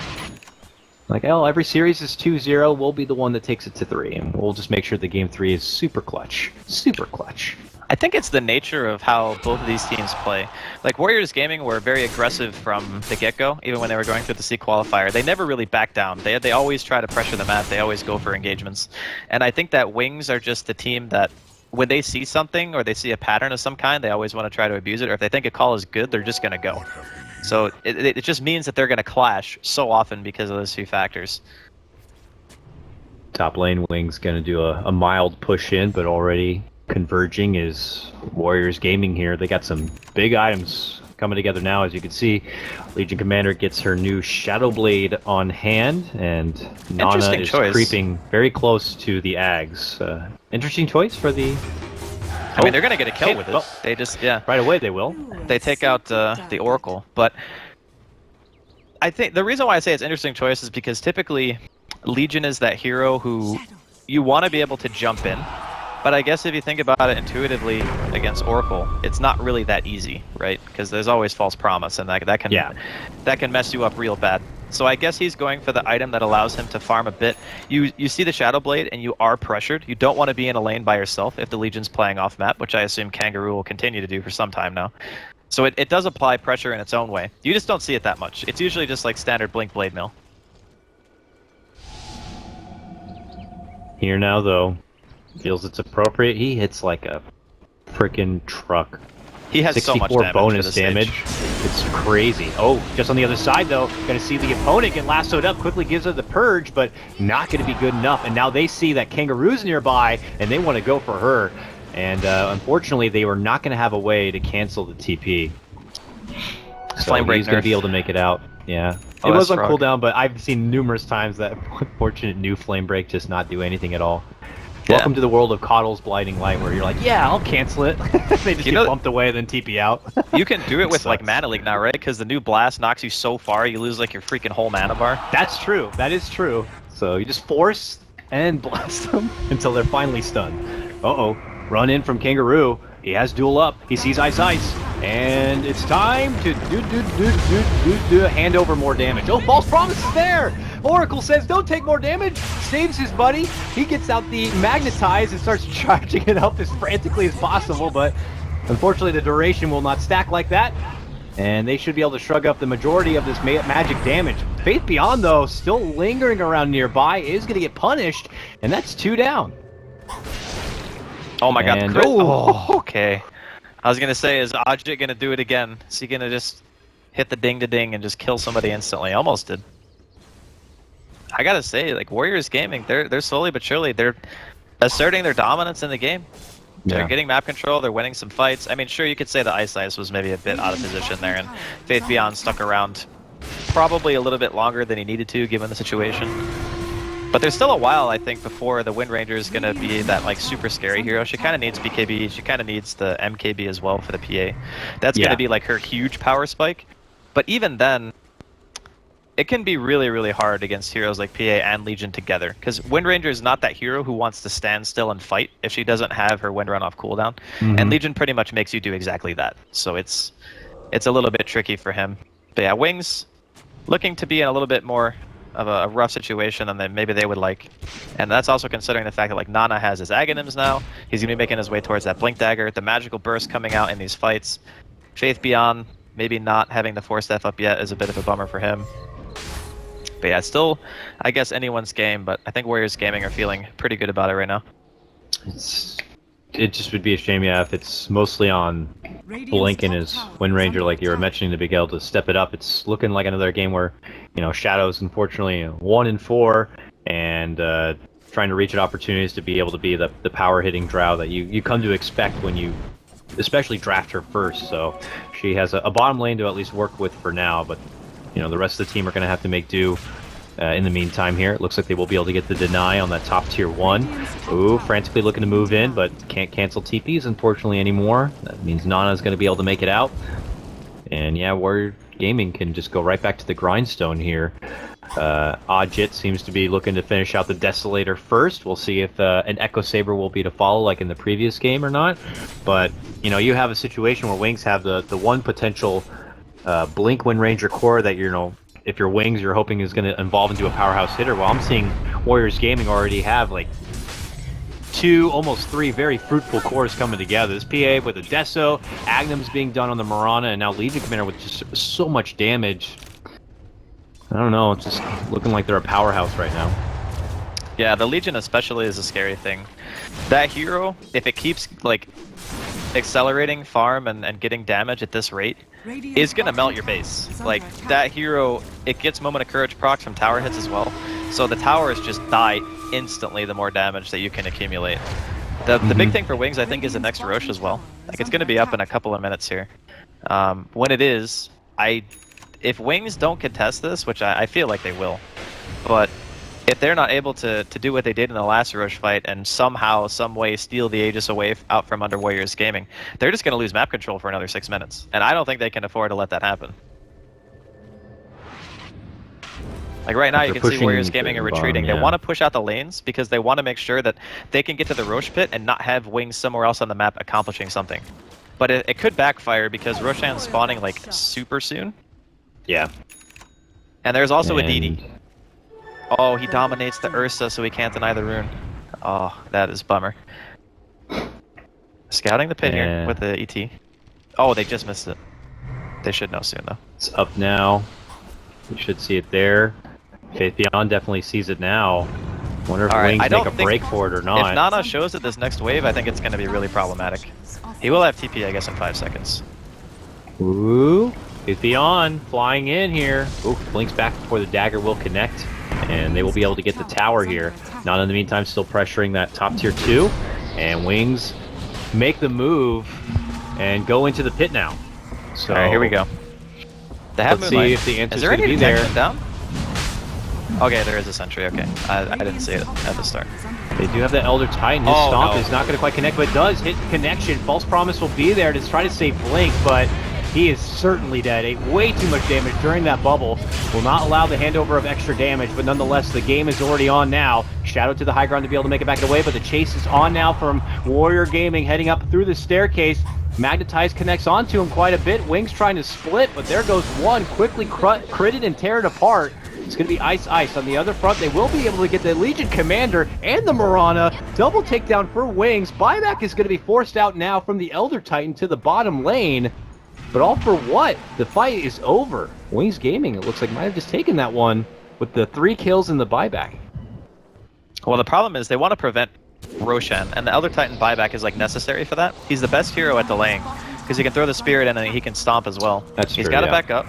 Speaker 1: Like, oh, every series is 2-0. We'll be the one that takes it to 3. And we'll just make sure the game 3 is super clutch. Super clutch.
Speaker 2: I think it's the nature of how both of these teams play. Like, Warriors Gaming were very aggressive from the get-go, even when they were going through the C qualifier. They never really back down. They always try to pressure the map. They always go for engagements. And I think that Wings are just the team that, when they see something or they see a pattern of some kind, they always want to try to abuse it. Or if they think a call is good, they're just going to go. So it just means that they're going to clash so often because of those few factors.
Speaker 1: Top lane Wings going to do a mild push in, but already converging is Warriors Gaming here. They got some big items coming together now, as you can see. Legion Commander gets her new Shadow Blade on hand, and Nana is creeping very close to the Ags. Interesting choice for the...
Speaker 2: I mean, they're going to get a kill with it. They just, yeah.
Speaker 1: Right away they will.
Speaker 2: They take out the Oracle, but I think the reason why I say it's an interesting choice is because typically Legion is that hero who you want to be able to jump in, but I guess if you think about it intuitively against Oracle, it's not really that easy, right? Because there's always false promise, and that can mess you up real bad. So I guess he's going for the item that allows him to farm a bit. You see the Shadow Blade and you are pressured. You don't want to be in a lane by yourself if the Legion's playing off map, which I assume Kangaroo will continue to do for some time now. So it does apply pressure in its own way. You just don't see it that much. It's usually just like standard Blink Blade mill.
Speaker 1: Here now though, feels it's appropriate. He hits like a freaking truck.
Speaker 2: He has
Speaker 1: 64
Speaker 2: so much damage
Speaker 1: bonus damage. It's crazy. Oh, just on the other side though, gonna see the opponent get lassoed up, quickly gives her the purge, but not gonna be good enough. And now they see that Kangaroo's nearby, and they want to go for her. And unfortunately, they were not gonna have a way to cancel the TP. So he's gonna be able to make it out. Yeah. It was on cooldown, but I've seen numerous times that unfortunate new Flame Break just not do anything at all. Yeah. Welcome to the world of Coddle's Blinding Light, where you're like, yeah, I'll cancel it. They just get bumped away, then TP out.
Speaker 2: You can do it with like Mana Leak now, right? Because the new blast knocks you so far, you lose like your freaking whole mana bar.
Speaker 1: That's true. That is true. So you just force and blast them until they're finally stunned. Uh-oh. Run in from Kangaroo. He has duel up. He sees Ice Ice. And it's time to hand over more damage. Oh, false promise is there! Oracle says, don't take more damage, saves his buddy. He gets out the Magnetize and starts charging it up as frantically as possible, but unfortunately the duration will not stack like that. And they should be able to shrug up the majority of this magic damage. Faith Beyond, though, still lingering around nearby, is going to get punished, and that's 2 down.
Speaker 2: Oh my god, crit. Oh, okay. I was gonna say, is Ajit gonna do it again? Is he gonna just hit the ding-to-ding and just kill somebody instantly? Almost did. I gotta say, like, Warriors Gaming, they're slowly but surely, they're asserting their dominance in the game. Yeah. They're getting map control, they're winning some fights. I mean, sure, you could say the Ice Ice was maybe a bit out of position there, and Faith Beyond stuck around probably a little bit longer than he needed to, given the situation. But there's still a while, I think, before the Wind Ranger is going to be that like super scary hero. She kind of needs BKB. She kind of needs the MKB as well for the PA. That's going to be like her huge power spike. But even then, it can be really, really hard against heroes like PA and Legion together. Because Wind Ranger is not that hero who wants to stand still and fight if she doesn't have her Wind Run off cooldown. And Legion pretty much makes you do exactly that. So it's a little bit tricky for him. But yeah, Wings looking to be in a little bit more of a rough situation than maybe they would like. And that's also considering the fact that like Nana has his Aghanim's now. He's going to be making his way towards that Blink Dagger. The magical burst coming out in these fights. Faith Beyond, maybe not having the 4-step up yet is a bit of a bummer for him. But yeah, it's still, I guess, anyone's game, but I think Warriors Gaming are feeling pretty good about it right now.
Speaker 1: It just would be a shame, yeah, if it's mostly on Blink and his Wind Ranger, like you were mentioning, to be able to step it up. It's looking like another game where, you know, Shadow's unfortunately 1-4, and trying to reach at opportunities to be able to be the power-hitting Drow that you come to expect when you especially draft her first. So she has a bottom lane to at least work with for now, but, you know, the rest of the team are going to have to make do. In the meantime here, it looks like they will be able to get the deny on that top tier 1. Ooh, frantically looking to move in, but can't cancel TPs unfortunately anymore. That means Nana's going to be able to make it out. And yeah, Warrior Gaming can just go right back to the grindstone here. Ajit seems to be looking to finish out the Desolator first. We'll see if an Echo Saber will be to follow like in the previous game or not. But, you know, you have a situation where Wings have the one potential Blink Wind Ranger core that, you know, if your Wings you're hoping is going to evolve into a powerhouse hitter. Well, I'm seeing Warriors Gaming already have like 2, almost 3 very fruitful cores coming together. This PA with a Deso, Agnum's being done on the Marana, and now Legion Commander with just so much damage. I don't know, it's just looking like they're a powerhouse right now.
Speaker 2: Yeah, the Legion especially is a scary thing. That hero, if it keeps like accelerating farm and getting damage at this rate, is gonna melt your base. Like that hero, it gets Moment of Courage procs from tower hits as well. So the towers just die instantly the more damage that you can accumulate. The big thing for Wings, I think, is the next Roche as well. Like it's gonna be up in a couple of minutes here. When it is, if Wings don't contest this, which I feel like they will, but if they're not able to do what they did in the last Roche fight and somehow, some way steal the Aegis away out from under Warriors Gaming, they're just going to lose map control for another 6 minutes. And I don't think they can afford to let that happen. Like right now, you can see Warriors Gaming are retreating. They want to push out the lanes because they want to make sure that they can get to the Roche pit and not have Wings somewhere else on the map accomplishing something. But it could backfire because Roshan's spawning like super soon.
Speaker 1: Yeah.
Speaker 2: And there's also a DD. Oh, he dominates the Ursa, so he can't deny the rune. Oh, that is bummer. Scouting the pit here with the ET. Oh, they just missed it. They should know soon, though.
Speaker 1: It's up now. You should see it there. Faith Beyond definitely sees it now. Wonder if Wings make a break for it or not.
Speaker 2: If Nana shows it this next wave, I think it's going to be really problematic. He will have TP, I guess, in 5 seconds.
Speaker 1: Ooh, Faith Beyond flying in here. Ooh, blinks back before the dagger will connect. And they will be able to get the tower here. Not in the meantime, still pressuring that top tier 2. And Wings make the move and go into the pit now. So
Speaker 2: all right, here we go. They have
Speaker 1: let's see if the answer's going to be there.
Speaker 2: Down? Okay, there is a sentry. Okay, I didn't see it at the start.
Speaker 1: They do have the Elder Titan. His stomp is not going to quite connect, but does hit connection. False Promise will be there to try to save Blink, but he is certainly dead. Ate way too much damage during that bubble. Will not allow the handover of extra damage, but nonetheless, the game is already on now. Shadow to the high ground to be able to make it back away, but the chase is on now from Warrior Gaming, heading up through the staircase. Magnetize connects onto him quite a bit. Wings trying to split, but there goes one. Quickly critted and tear it apart. It's going to be Ice on the other front. They will be able to get the Legion Commander and the Marana. Double takedown for Wings. Buyback is going to be forced out now from the Elder Titan to the bottom lane. But all for what? The fight is over. Wings Gaming, it looks like, might have just taken that one with the 3 kills and the buyback.
Speaker 2: Well, the problem is they want to prevent Roshan, and the Elder Titan buyback is like necessary for that. He's the best hero at delaying because he can throw the Spirit and then he can stomp as well.
Speaker 1: That's true.
Speaker 2: He's got to back up.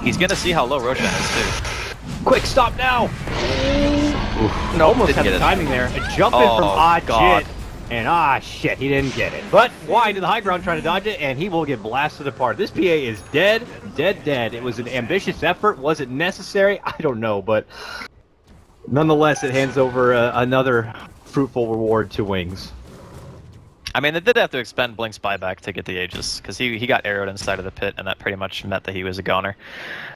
Speaker 2: He's gonna see how low Roshan is too.
Speaker 1: Quick stop now! Oof. No, almost had the timing there. A jump in from Ajit. And shit, he didn't get it. But wide to the high ground trying to dodge it, and he will get blasted apart. This PA is dead. It was an ambitious effort. Was it necessary? I don't know, but nonetheless, it hands over another fruitful reward to Wings.
Speaker 2: I mean, they did have to expend Blink's buyback to get the Aegis, because he got arrowed inside of the pit, and that pretty much meant that he was a goner.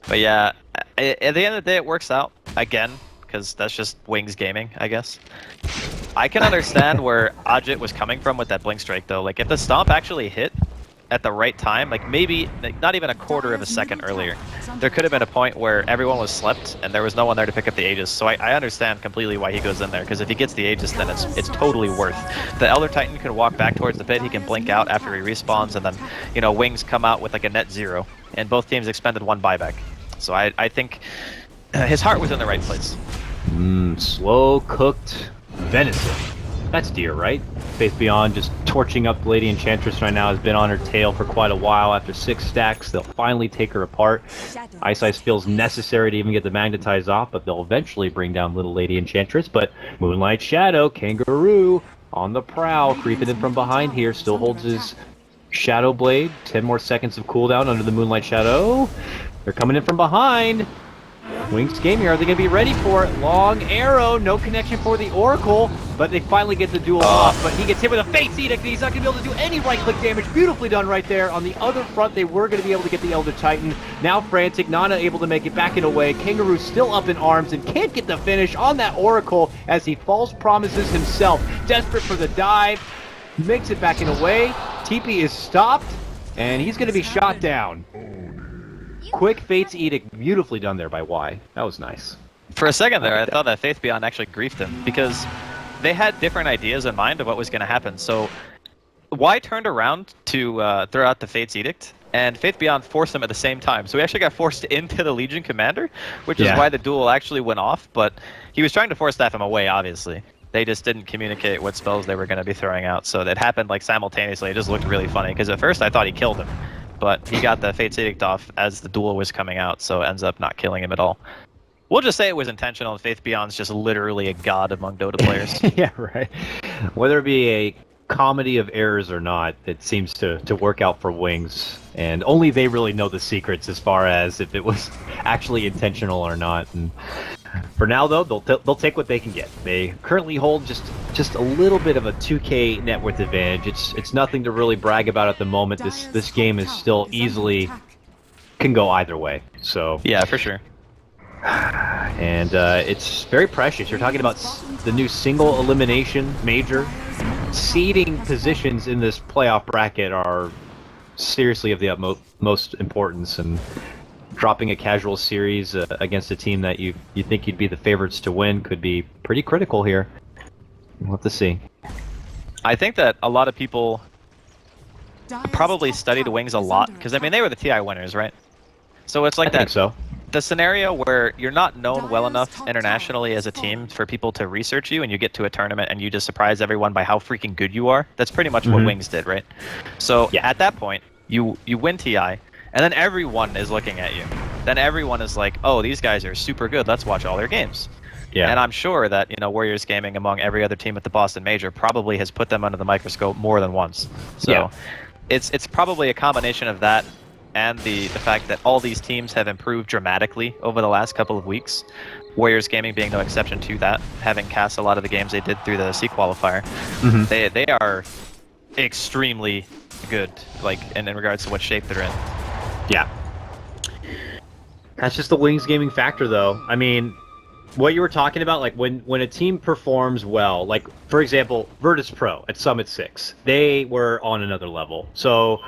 Speaker 2: But yeah, at the end of the day, it works out, again, because that's just Wings Gaming, I guess. I can understand where Ajit was coming from with that Blink Strike, though. Like, if the Stomp actually hit at the right time, like maybe not even a quarter of a second earlier, there could have been a point where everyone was slept and there was no one there to pick up the Aegis. So I understand completely why he goes in there, because if he gets the Aegis, then it's totally worth. The Elder Titan can walk back towards the pit, he can blink out after he respawns, and then, you know, Wings come out with like a net 0, and both teams expended 1 buyback. So I think his heart was in the right place.
Speaker 1: Slow cooked venison. That's deer, right? Faith Beyond just torching up the Lady Enchantress right now, has been on her tail for quite a while. After 6 stacks, they'll finally take her apart. Ice feels necessary to even get the Magnetize off, but they'll eventually bring down little Lady Enchantress. But Moonlight Shadow, Kangaroo, on the prowl, creeping in from behind here, still holds his Shadow Blade. 10 more seconds of cooldown under the Moonlight Shadow. They're coming in from behind. Wings Gaming, are they going to be ready for it? Long arrow, no connection for the Oracle, but they finally get the duel off, but he gets hit with a Fate's Edict, and he's not going to be able to do any right-click damage. Beautifully done right there. On the other front, they were going to be able to get the Elder Titan. Now Frantic, Nana able to make it back and away. Kangaroo still up in arms and can't get the finish on that Oracle as he false promises himself. Desperate for the dive, makes it back and away. TP is stopped, and he's going to be shot down. Quick Fate's Edict, beautifully done there by Y. That was nice.
Speaker 2: For a second there, I thought that Faith Beyond actually griefed him, because they had different ideas in mind of what was going to happen. So Y turned around to throw out the Fate's Edict, and Faith Beyond forced him at the same time. So he actually got forced into the Legion Commander, which is why the duel actually went off, but he was trying to force staff him away, obviously. They just didn't communicate what spells they were going to be throwing out, so that happened like simultaneously. It just looked really funny, because at first I thought he killed him. But he got the Fate's Edict off as the duel was coming out, so it ends up not killing him at all. We'll just say it was intentional, and Faith Beyond's just literally a god among Dota players.
Speaker 1: Yeah, right. Whether it be a comedy of errors or not, it seems to work out for Wings. And only they really know the secrets as far as if it was actually intentional or not. And for now, though, they'll take what they can get. They currently hold just a little bit of a 2K net worth advantage. It's nothing to really brag about at the moment. This game is still easily can go either way. So
Speaker 2: yeah, for sure.
Speaker 1: And it's very precious. You're talking about the new single elimination major. Seeding positions in this playoff bracket are seriously of the utmost importance, and dropping a casual series against a team that you think you'd be the favorites to win could be pretty critical here. We'll have to see.
Speaker 2: I think that a lot of people probably studied Wings a lot, because I mean they were the TI winners, right? So it's like
Speaker 1: I think so.
Speaker 2: The scenario where you're not known well enough internationally as a team for people to research you, and you get to a tournament and you just surprise everyone by how freaking good you are. That's pretty much what Wings did, right? So at that point, you win TI, and then everyone is looking at you. Then everyone is like, oh, these guys are super good. Let's watch all their games. Yeah. And I'm sure that, Warriors Gaming, among every other team at the Boston Major, probably has put them under the microscope more than once. So it's probably a combination of that and the fact that all these teams have improved dramatically over the last couple of weeks. Warriors Gaming being no exception to that, having cast a lot of the games they did through the C qualifier. They are extremely good, like in regards to what shape they're in.
Speaker 1: Yeah. That's just the Wings Gaming factor, though. I mean, what you were talking about, like when a team performs well, like for example, Virtus Pro at Summit 6, they were on another level. So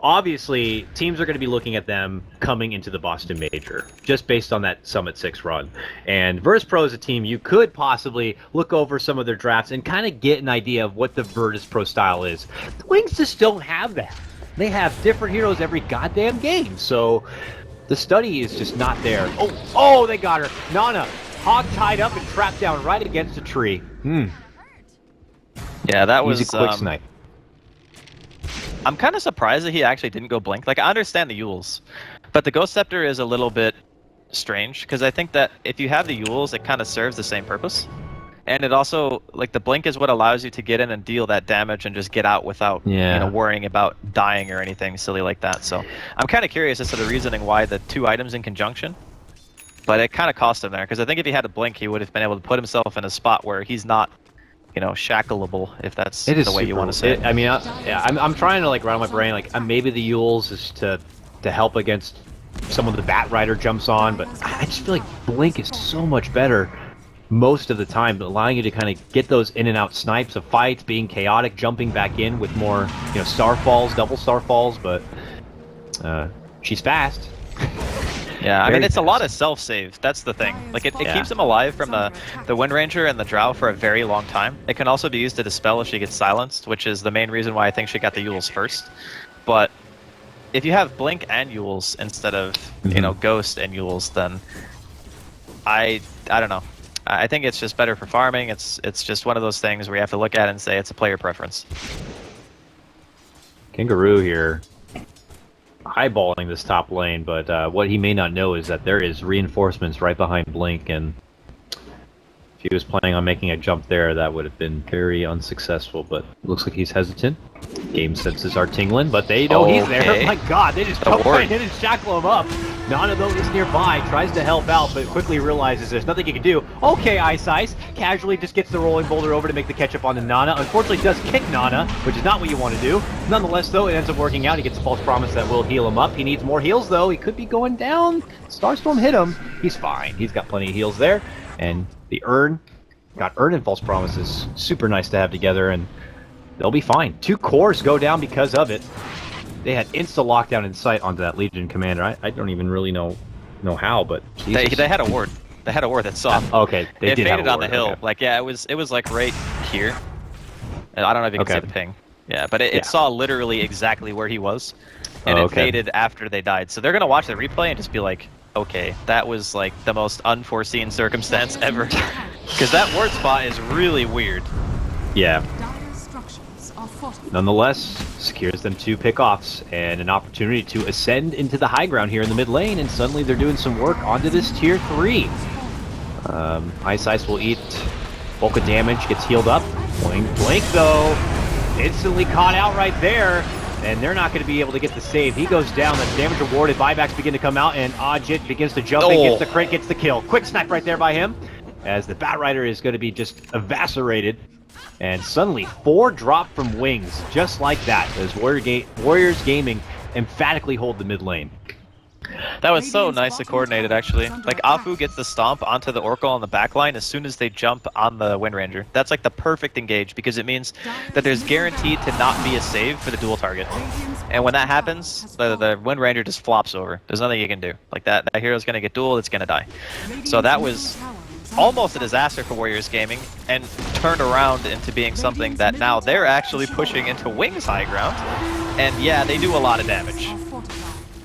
Speaker 1: obviously, teams are going to be looking at them coming into the Boston Major, just based on that Summit 6 run. And Virtus Pro is a team you could possibly look over some of their drafts and kind of get an idea of what the Virtus Pro style is. The Wings just don't have that. They have different heroes every goddamn game, so the study is just not there. Oh, they got her. Nana, hog tied up and trapped down right against a tree.
Speaker 2: Yeah, that was
Speaker 1: a quick snipe.
Speaker 2: I'm kind of surprised that he actually didn't go blink. Like, I understand the Yules, but the Ghost Scepter is a little bit strange, because I think that if you have the Yules, it kind of serves the same purpose. And it also, like, the blink is what allows you to get in and deal that damage and just get out without, worrying about dying or anything silly like that. So I'm kind of curious as to the reasoning why the two items in conjunction, but it kind of cost him there, because I think if he had a blink, he would have been able to put himself in a spot where he's not, shackleable, if that's the way you want to say it.
Speaker 1: I mean, I'm trying to, like, run my brain, like, maybe the Yules is to help against some of the Bat Rider jumps on, but I just feel like blink is so much better most of the time, allowing you to kind of get those in and out snipes of fights, being chaotic, jumping back in with more, star falls, double star falls, but she's fast.
Speaker 2: Yeah, I mean, it's a lot of self-save. That's the thing. Like, it keeps him alive from the Wind Ranger and the Drow for a very long time. It can also be used to dispel if she gets silenced, which is the main reason why I think she got the Yules first. But if you have Blink and Yules instead of, Ghost and Yules, then I don't know. I think it's just better for farming. It's just one of those things where you have to look at it and say it's a player preference.
Speaker 1: Kangaroo here, eyeballing this top lane, but what he may not know is that there is reinforcements right behind Blink, and if he was planning on making a jump there, that would have been very unsuccessful, but looks like he's hesitant. Game senses are tingling, but they know he's there. Oh my god, they just jump right in and shackle him up. Nana, though, is nearby, tries to help out, but quickly realizes there's nothing he can do. Okay, Ice casually just gets the rolling boulder over to make the catch-up on the Nana. Unfortunately, does kick Nana, which is not what you want to do. Nonetheless, though, it ends up working out. He gets a false promise that will heal him up. He needs more heals, though. He could be going down. Starstorm hit him. He's fine. He's got plenty of heals there. And the Urn, got Urn and false promises. Super nice to have together, and they'll be fine. 2 cores go down because of it. They had insta-lockdown in sight onto that Legion commander. I don't even really know how, but
Speaker 2: they had a ward. They had a ward that saw.
Speaker 1: Okay, they did have a
Speaker 2: faded on
Speaker 1: ward,
Speaker 2: the hill.
Speaker 1: okay.
Speaker 2: Like, yeah, it was like right here. And I don't know if you can see the ping. Yeah, but it saw literally exactly where he was, and it faded after they died. So they're gonna watch the replay and just be like, okay, that was like the most unforeseen circumstance ever, because that ward spot is really weird.
Speaker 1: Yeah. Nonetheless, secures them 2 pickoffs and an opportunity to ascend into the high ground here in the mid lane, and suddenly they're doing some work onto this tier 3. Ice will eat bulk of damage, gets healed up. Blink though, instantly caught out right there, and they're not going to be able to get the save. He goes down, the damage rewarded, buybacks begin to come out, and Ajit begins to jump in, gets the crit, gets the kill. Quick snipe right there by him, as the Batrider is going to be just eviscerated. And suddenly, 4 drop from Wings, just like that, as Warriors Gaming emphatically hold the mid lane.
Speaker 2: That was so nicely coordinated, actually. Like, Afu gets the stomp onto the Oracle on the backline as soon as they jump on the Wind Ranger. That's like the perfect engage, because it means that there's guaranteed to not be a save for the dual target. And when that happens, the Wind Ranger just flops over. There's nothing you can do. Like, that hero's going to get dueled, it's going to die. So that was almost a disaster for Warriors Gaming, and turned around into being something that now they're actually pushing into Wings high ground. And yeah, they do a lot of damage.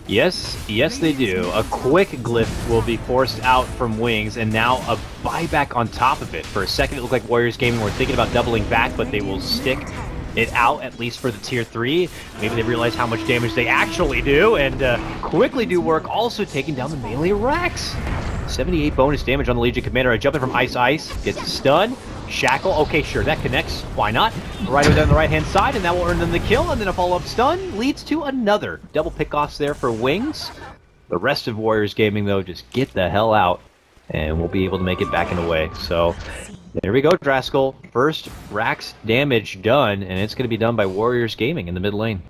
Speaker 1: Yes, they do. A quick glyph will be forced out from Wings, and now a buyback on top of it. For a second, it looked like Warriors Gaming were thinking about doubling back, but they will stick it out, at least for the tier 3. Maybe they realize how much damage they actually do, and quickly do work, also taking down the melee Rex. 78 bonus damage on the Legion Commander. A jump in from Ice, gets a stun. Shackle, okay, sure, that connects. Why not? Right over there on the right-hand side, and that will earn them the kill, and then a follow-up stun leads to another. Double pickoffs there for Wings. The rest of Warriors Gaming, though, just get the hell out, and we'll be able to make it back in a way. So, there we go, Draskell. First Rax damage done, and it's going to be done by Warriors Gaming in the mid lane.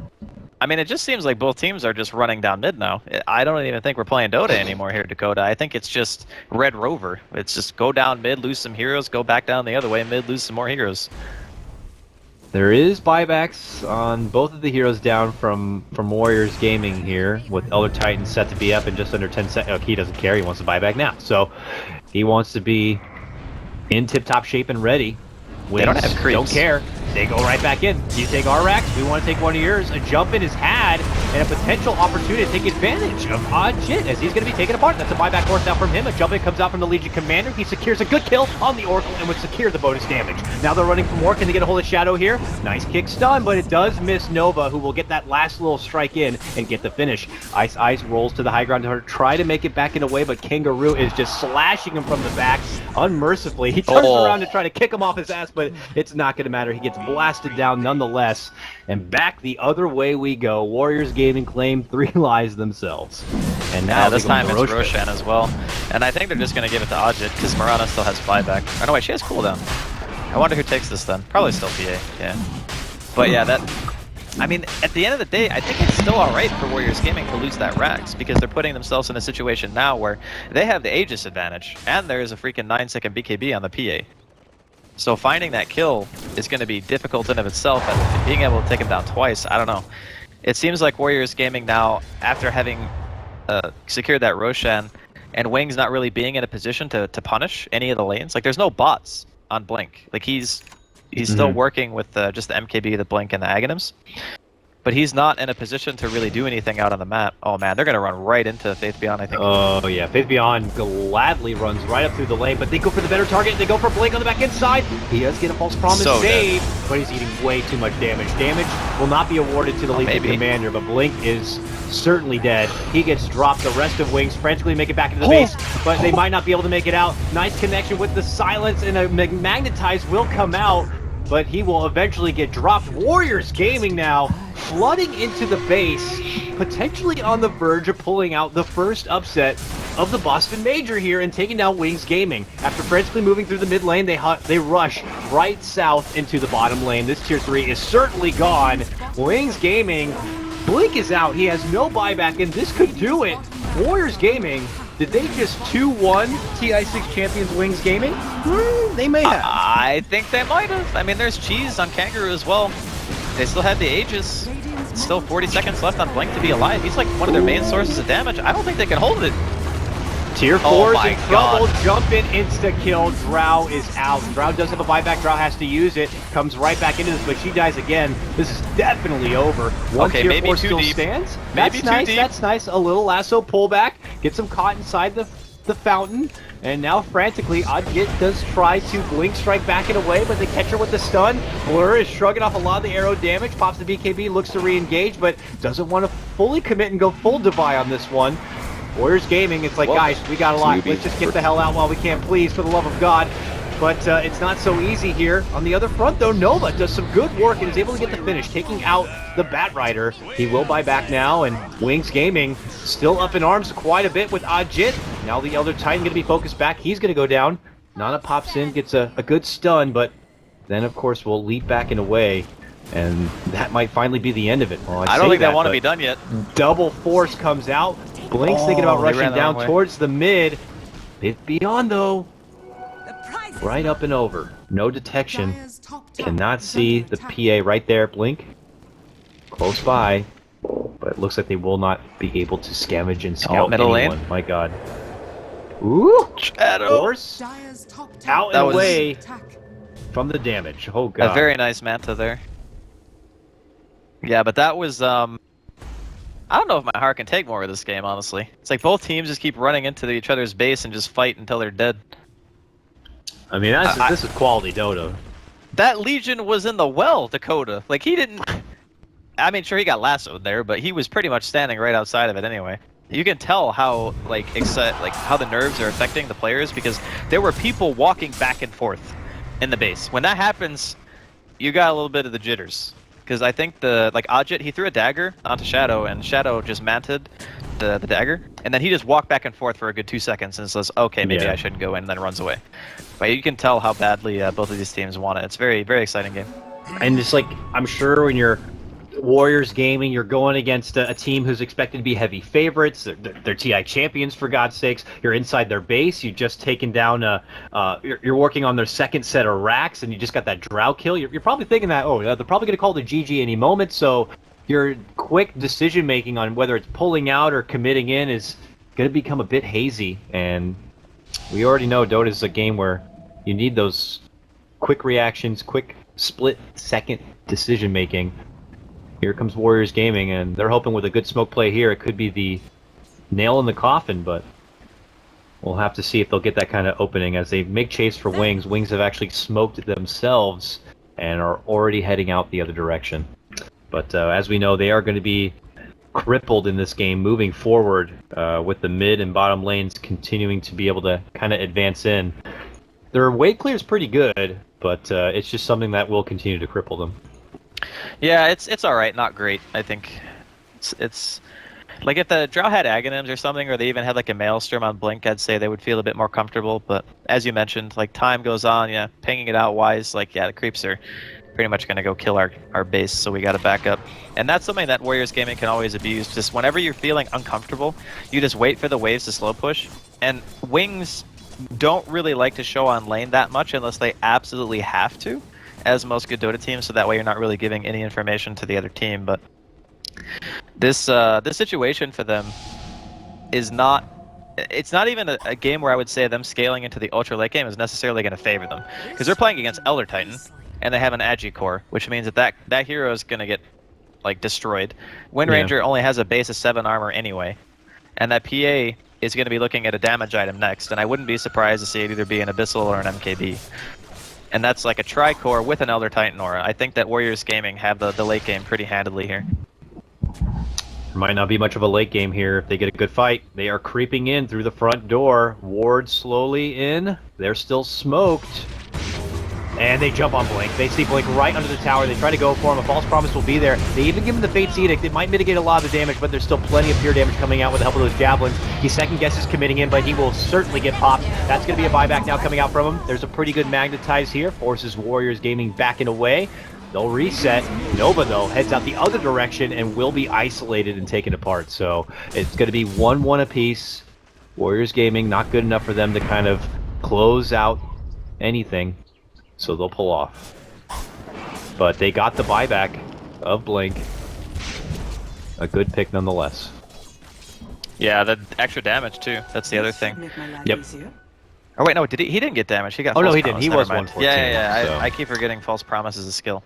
Speaker 2: I mean, it just seems like both teams are just running down mid now. I don't even think we're playing Dota anymore here at Dakota. I think it's just Red Rover. It's just go down mid, lose some heroes, go back down the other way, mid, lose some more heroes.
Speaker 1: There is buybacks on both of the heroes down from Warriors Gaming here, with Elder Titan set to be up in just under 10 seconds. Oh, he doesn't care, he wants to buy back now. So, he wants to be in tip-top shape and ready. Wings
Speaker 2: they don't have creeps.
Speaker 1: Don't care. They go right back in. Do you take our Rax? We want to take one of yours. A jump in is had, and a potential opportunity to take advantage of Ajit as he's going to be taken apart. That's a buyback forced out from him. A jump in comes out from the Legion Commander. He secures a good kill on the Oracle and would secure the bonus damage. Now they're running for more. Can they get a hold of Shadow here? Nice kick stun, but it does miss Nova, who will get that last little strike in and get the finish. Ice rolls to the high ground to try to make it back in a way, but Kangaroo is just slashing him from the back unmercifully. He turns around to try to kick him off his ass, but it's not going to matter. He gets blasted down nonetheless, and back the other way we go. Warriors Gaming claim 3 lives themselves, and now
Speaker 2: this time it's Roshan as well, and I think they're just going to give it to Ajit because Mirana still has buyback. Oh no, wait, she has cooldown. I wonder who takes this then. Probably still PA, yeah. But yeah, I mean, at the end of the day, I think it's still alright for Warriors Gaming to lose that Rax, because they're putting themselves in a situation now where they have the Aegis advantage, and there is a freaking 9-second BKB on the PA. So finding that kill is going to be difficult in of itself, and being able to take him down twice, I don't know. It seems like Warriors Gaming now, after having secured that Roshan, and Wings not really being in a position to punish any of the lanes, like there's no bots on Blink. Like he's still working with just the MKB, the Blink, and the Aghanims. But he's not in a position to really do anything out on the map. Oh man, they're going to run right into Faith Beyond, I think.
Speaker 1: Oh yeah, Faith Beyond gladly runs right up through the lane, but they go for the better target. They go for Blink on the back inside. He does get a false promise save, but he's eating way too much damage. Damage will not be awarded to the Legion Commander, but Blink is certainly dead. He gets dropped. The rest of Wings frantically make it back into the base, but they might not be able to make it out. Nice connection with the silence, and a Magnetize will come out, but he will eventually get dropped. Warriors Gaming now flooding into the base, potentially on the verge of pulling out the first upset of the Boston Major here and taking down Wings Gaming. After frantically moving through the mid lane, they rush right south into the bottom lane. This tier 3 is certainly gone. Wings Gaming, Blink is out. He has no buyback, and this could do it. Warriors Gaming, did they just 2-1 TI6 champions Wings Gaming? They may have.
Speaker 2: I think they might have. I mean, there's cheese on Kangaroo as well. They still have the Aegis. Still 40 seconds left on Blink to be alive. He's like one of their main sources of damage. I don't think they can hold it.
Speaker 1: Tier 4 is in trouble. Jump in, insta-kill. Drow is out. Drow does have a buyback. Drow has to use it. Comes right back into this, but she dies again. This is definitely over. One
Speaker 2: okay,
Speaker 1: tier
Speaker 2: maybe
Speaker 1: 4
Speaker 2: too
Speaker 1: still
Speaker 2: deep.
Speaker 1: stands.
Speaker 2: Maybe
Speaker 1: That's nice.
Speaker 2: deep.
Speaker 1: That's nice. A little lasso pullback. Get some caught inside the fountain. And now frantically, Odgit does try to blink strike back and away, but they catch her with the stun. Blur is shrugging off a lot of the arrow damage. Pops the BKB, looks to re-engage, but doesn't want to fully commit and go full Devi on this one. Warriors Gaming, it's like, guys, we got a lot. Let's just get the hell out while we can, please, for the love of God. But it's not so easy here. On the other front, though, Nova does some good work and is able to get the finish, taking out the Bat Rider. He will buy back now, and Wings Gaming still up in arms quite a bit with Odgit. Now the Elder Titan going to be focused back. He's going to go down. Nana pops in, gets a good stun, but then, of course, we'll leap back and away. And that might finally be the end of it. Well,
Speaker 2: I don't think they want to be done yet.
Speaker 1: Double Force comes out. Blink's thinking about rushing down towards the mid. It's beyond, though. Right up and over. No detection. Cannot see the PA right there. Blink. Close by. But it looks like they will not be able to scavenge and scout
Speaker 2: middle
Speaker 1: anyone.
Speaker 2: lane.
Speaker 1: My God. Ooh!
Speaker 2: Shadow!
Speaker 1: Force out and away from the damage. Oh, God.
Speaker 2: A very nice Manta there. Yeah, but that was, I don't know if my heart can take more of this game, honestly. It's like both teams just keep running into each other's base and just fight until they're dead.
Speaker 1: I mean, this is quality Dota.
Speaker 2: That Legion was in the well, Dakota. Like, he didn't... I mean, sure, he got lassoed there, but he was pretty much standing right outside of it anyway. You can tell how, how the nerves are affecting the players, because there were people walking back and forth in the base. When that happens, you got a little bit of the jitters. Because I think Odgit, he threw a dagger onto Shadow, and Shadow just manted the dagger, and then he just walked back and forth for a good 2 seconds and says, okay, maybe I shouldn't go in, and then runs away. But you can tell how badly both of these teams want it. It's a very, very exciting game.
Speaker 1: And just like, I'm sure when you're Warriors Gaming, you're going against a team who's expected to be heavy favorites. They're TI champions, for God's sakes. You're inside their base. You've just taken down you're working on their second set of racks, and you just got that Drow kill. You're probably thinking that, they're probably going to call the GG any moment, so your quick decision-making on whether it's pulling out or committing in is going to become a bit hazy. And we already know Dota is a game where you need those quick reactions, quick split-second decision-making. Here comes Warriors Gaming, and they're hoping with a good smoke play here, it could be the nail in the coffin, but we'll have to see if they'll get that kind of opening as they make chase for Wings. Wings have actually smoked themselves and are already heading out the other direction. But as we know, they are going to be crippled in this game moving forward with the mid and bottom lanes continuing to be able to kind of advance in. Their wave clear is pretty good, but it's just something that will continue to cripple them.
Speaker 2: Yeah, it's all right, not great. I think it's like if the Drow had Aghanims or something, or they even had like a Maelstrom on Blink, I'd say they would feel a bit more comfortable. But as you mentioned, like time goes on, yeah, pinging it out wise, like the creeps are pretty much gonna go kill our base, so we got to back up. And that's something that Warriors Gaming can always abuse. Just whenever you're feeling uncomfortable, you just wait for the waves to slow push. And Wings don't really like to show on lane that much unless they absolutely have to, as most good Dota teams, so that way you're not really giving any information to the other team. But this situation for them is not... It's not even a game where I would say them scaling into the ultra late game is necessarily going to favor them. Because they're playing against Elder Titan, and they have an Agi core, which means that hero is going to get destroyed. Wind Ranger only has a base of 7 armor anyway, and that PA is going to be looking at a damage item next, and I wouldn't be surprised to see it either be an Abyssal or an MKB. And that's like a tri-core with an Elder Titan aura. I think that Warriors Gaming have the late game pretty handily here.
Speaker 1: There might not be much of a late game here if they get a good fight. They are creeping in through the front door. Ward slowly in. They're still smoked. And they jump on Blink. They see Blink right under the tower. They try to go for him. A False Promise will be there. They even give him the Fate's Edict. It might mitigate a lot of the damage, but there's still plenty of pure damage coming out with the help of those Javelins. He second guesses committing in, but he will certainly get popped. That's going to be a buyback now coming out from him. There's a pretty good Magnetize here. Forces Warriors Gaming back and away. They'll reset. Nova, though, heads out the other direction and will be isolated and taken apart. So it's going to be 1-1 apiece. Warriors Gaming, not good enough for them to kind of close out anything. So they'll pull off. But they got the buyback of Blink. A good pick nonetheless.
Speaker 2: Yeah, the extra damage too. That's the other thing.
Speaker 1: Yep.
Speaker 2: Oh wait, no, did he? He didn't get damage. He got.
Speaker 1: Oh no,
Speaker 2: false
Speaker 1: he didn't.
Speaker 2: promise.
Speaker 1: He
Speaker 2: Never
Speaker 1: was
Speaker 2: mind.
Speaker 1: 114.
Speaker 2: Yeah.
Speaker 1: So.
Speaker 2: I keep forgetting False Promise is a skill.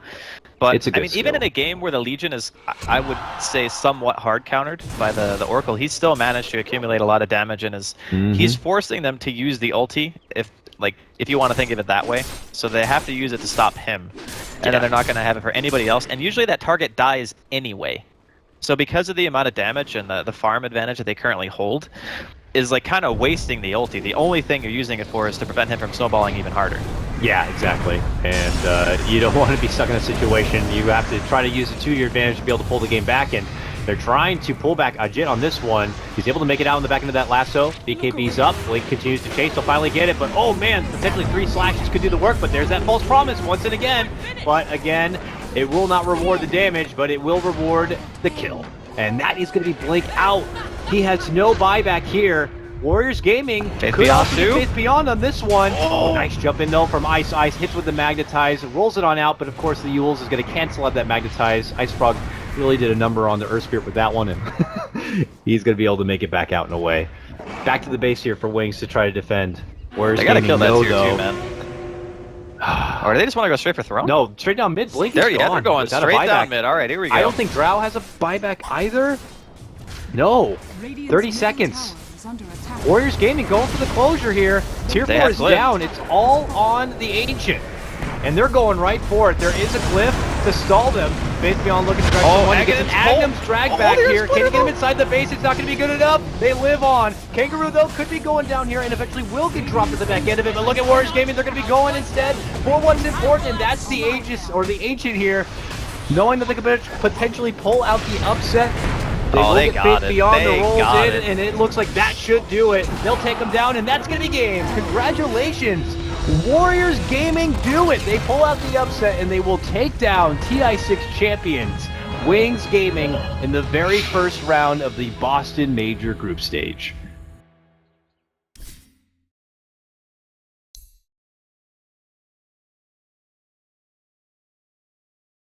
Speaker 2: But
Speaker 1: It's a good
Speaker 2: I mean, even
Speaker 1: skill.
Speaker 2: in a game where the Legion is, I would say, somewhat hard countered by the Oracle, he's still managed to accumulate a lot of damage and is he's forcing them to use the ulti if you want to think of it that way. So they have to use it to stop him, and then they're not going to have it for anybody else. And usually that target dies anyway. So because of the amount of damage and the farm advantage that they currently hold, is like kind of wasting the ulti. The only thing you're using it for is to prevent him from snowballing even harder.
Speaker 1: Yeah, exactly. And you don't want to be stuck in a situation. You have to try to use it to your advantage to be able to pull the game back. And they're trying to pull back Ajit on this one. He's able to make it out in the back end of that lasso. BKB's up. Blink continues to chase. They'll finally get it. But oh man, potentially 3 slashes could do the work. But there's that False Promise once and again. But again, it will not reward the damage, but it will reward the kill. And that is going to be Blink out. He has no buyback here. Warriors Gaming could also get Faith Beyond on this one. Oh, nice jump in though from Ice. Ice hits with the Magnetize, rolls it on out, but of course the Yules is going to cancel out that Magnetize. Ice Frog really did a number on the Earth Spirit with that one, and he's going to be able to make it back out and away. Back to the base here for Wings to try to defend. Warriors
Speaker 2: They got to
Speaker 1: Gaming
Speaker 2: kill that tier
Speaker 1: though.
Speaker 2: 2, man. Or do they just want to go straight for Throne?
Speaker 1: No, straight down mid. Blink
Speaker 2: There
Speaker 1: is
Speaker 2: you
Speaker 1: gone.
Speaker 2: go. They're going
Speaker 1: Without a
Speaker 2: straight down
Speaker 1: buyback.
Speaker 2: mid. All right, here we go.
Speaker 1: I don't think Drow has a buyback either. No. 30 seconds. Warriors Gaming going for the closure here. Tier 4 is down. It's all on the Ancient. And they're going right for it. There is a cliff to stall them. Faith Beyond looking to drag someone. He gets an Agham's drag back here. Can he get him inside the base? It's not going to be good enough. They live on. Kangaroo, though, could be going down here and eventually will get dropped at the back end of it. But look at Warriors Gaming. They're going to be going instead for what's important, and that's the Aegis, or the Ancient here. Knowing that they could potentially pull out the upset. They get Faith Beyond the rolls in, and it looks like that should do it. They'll take them down, and that's going to be game. Congratulations. Warriors Gaming do it. They pull out the upset, and they will take down TI6 champions, Wings Gaming, in the very first round of the Boston Major Group Stage.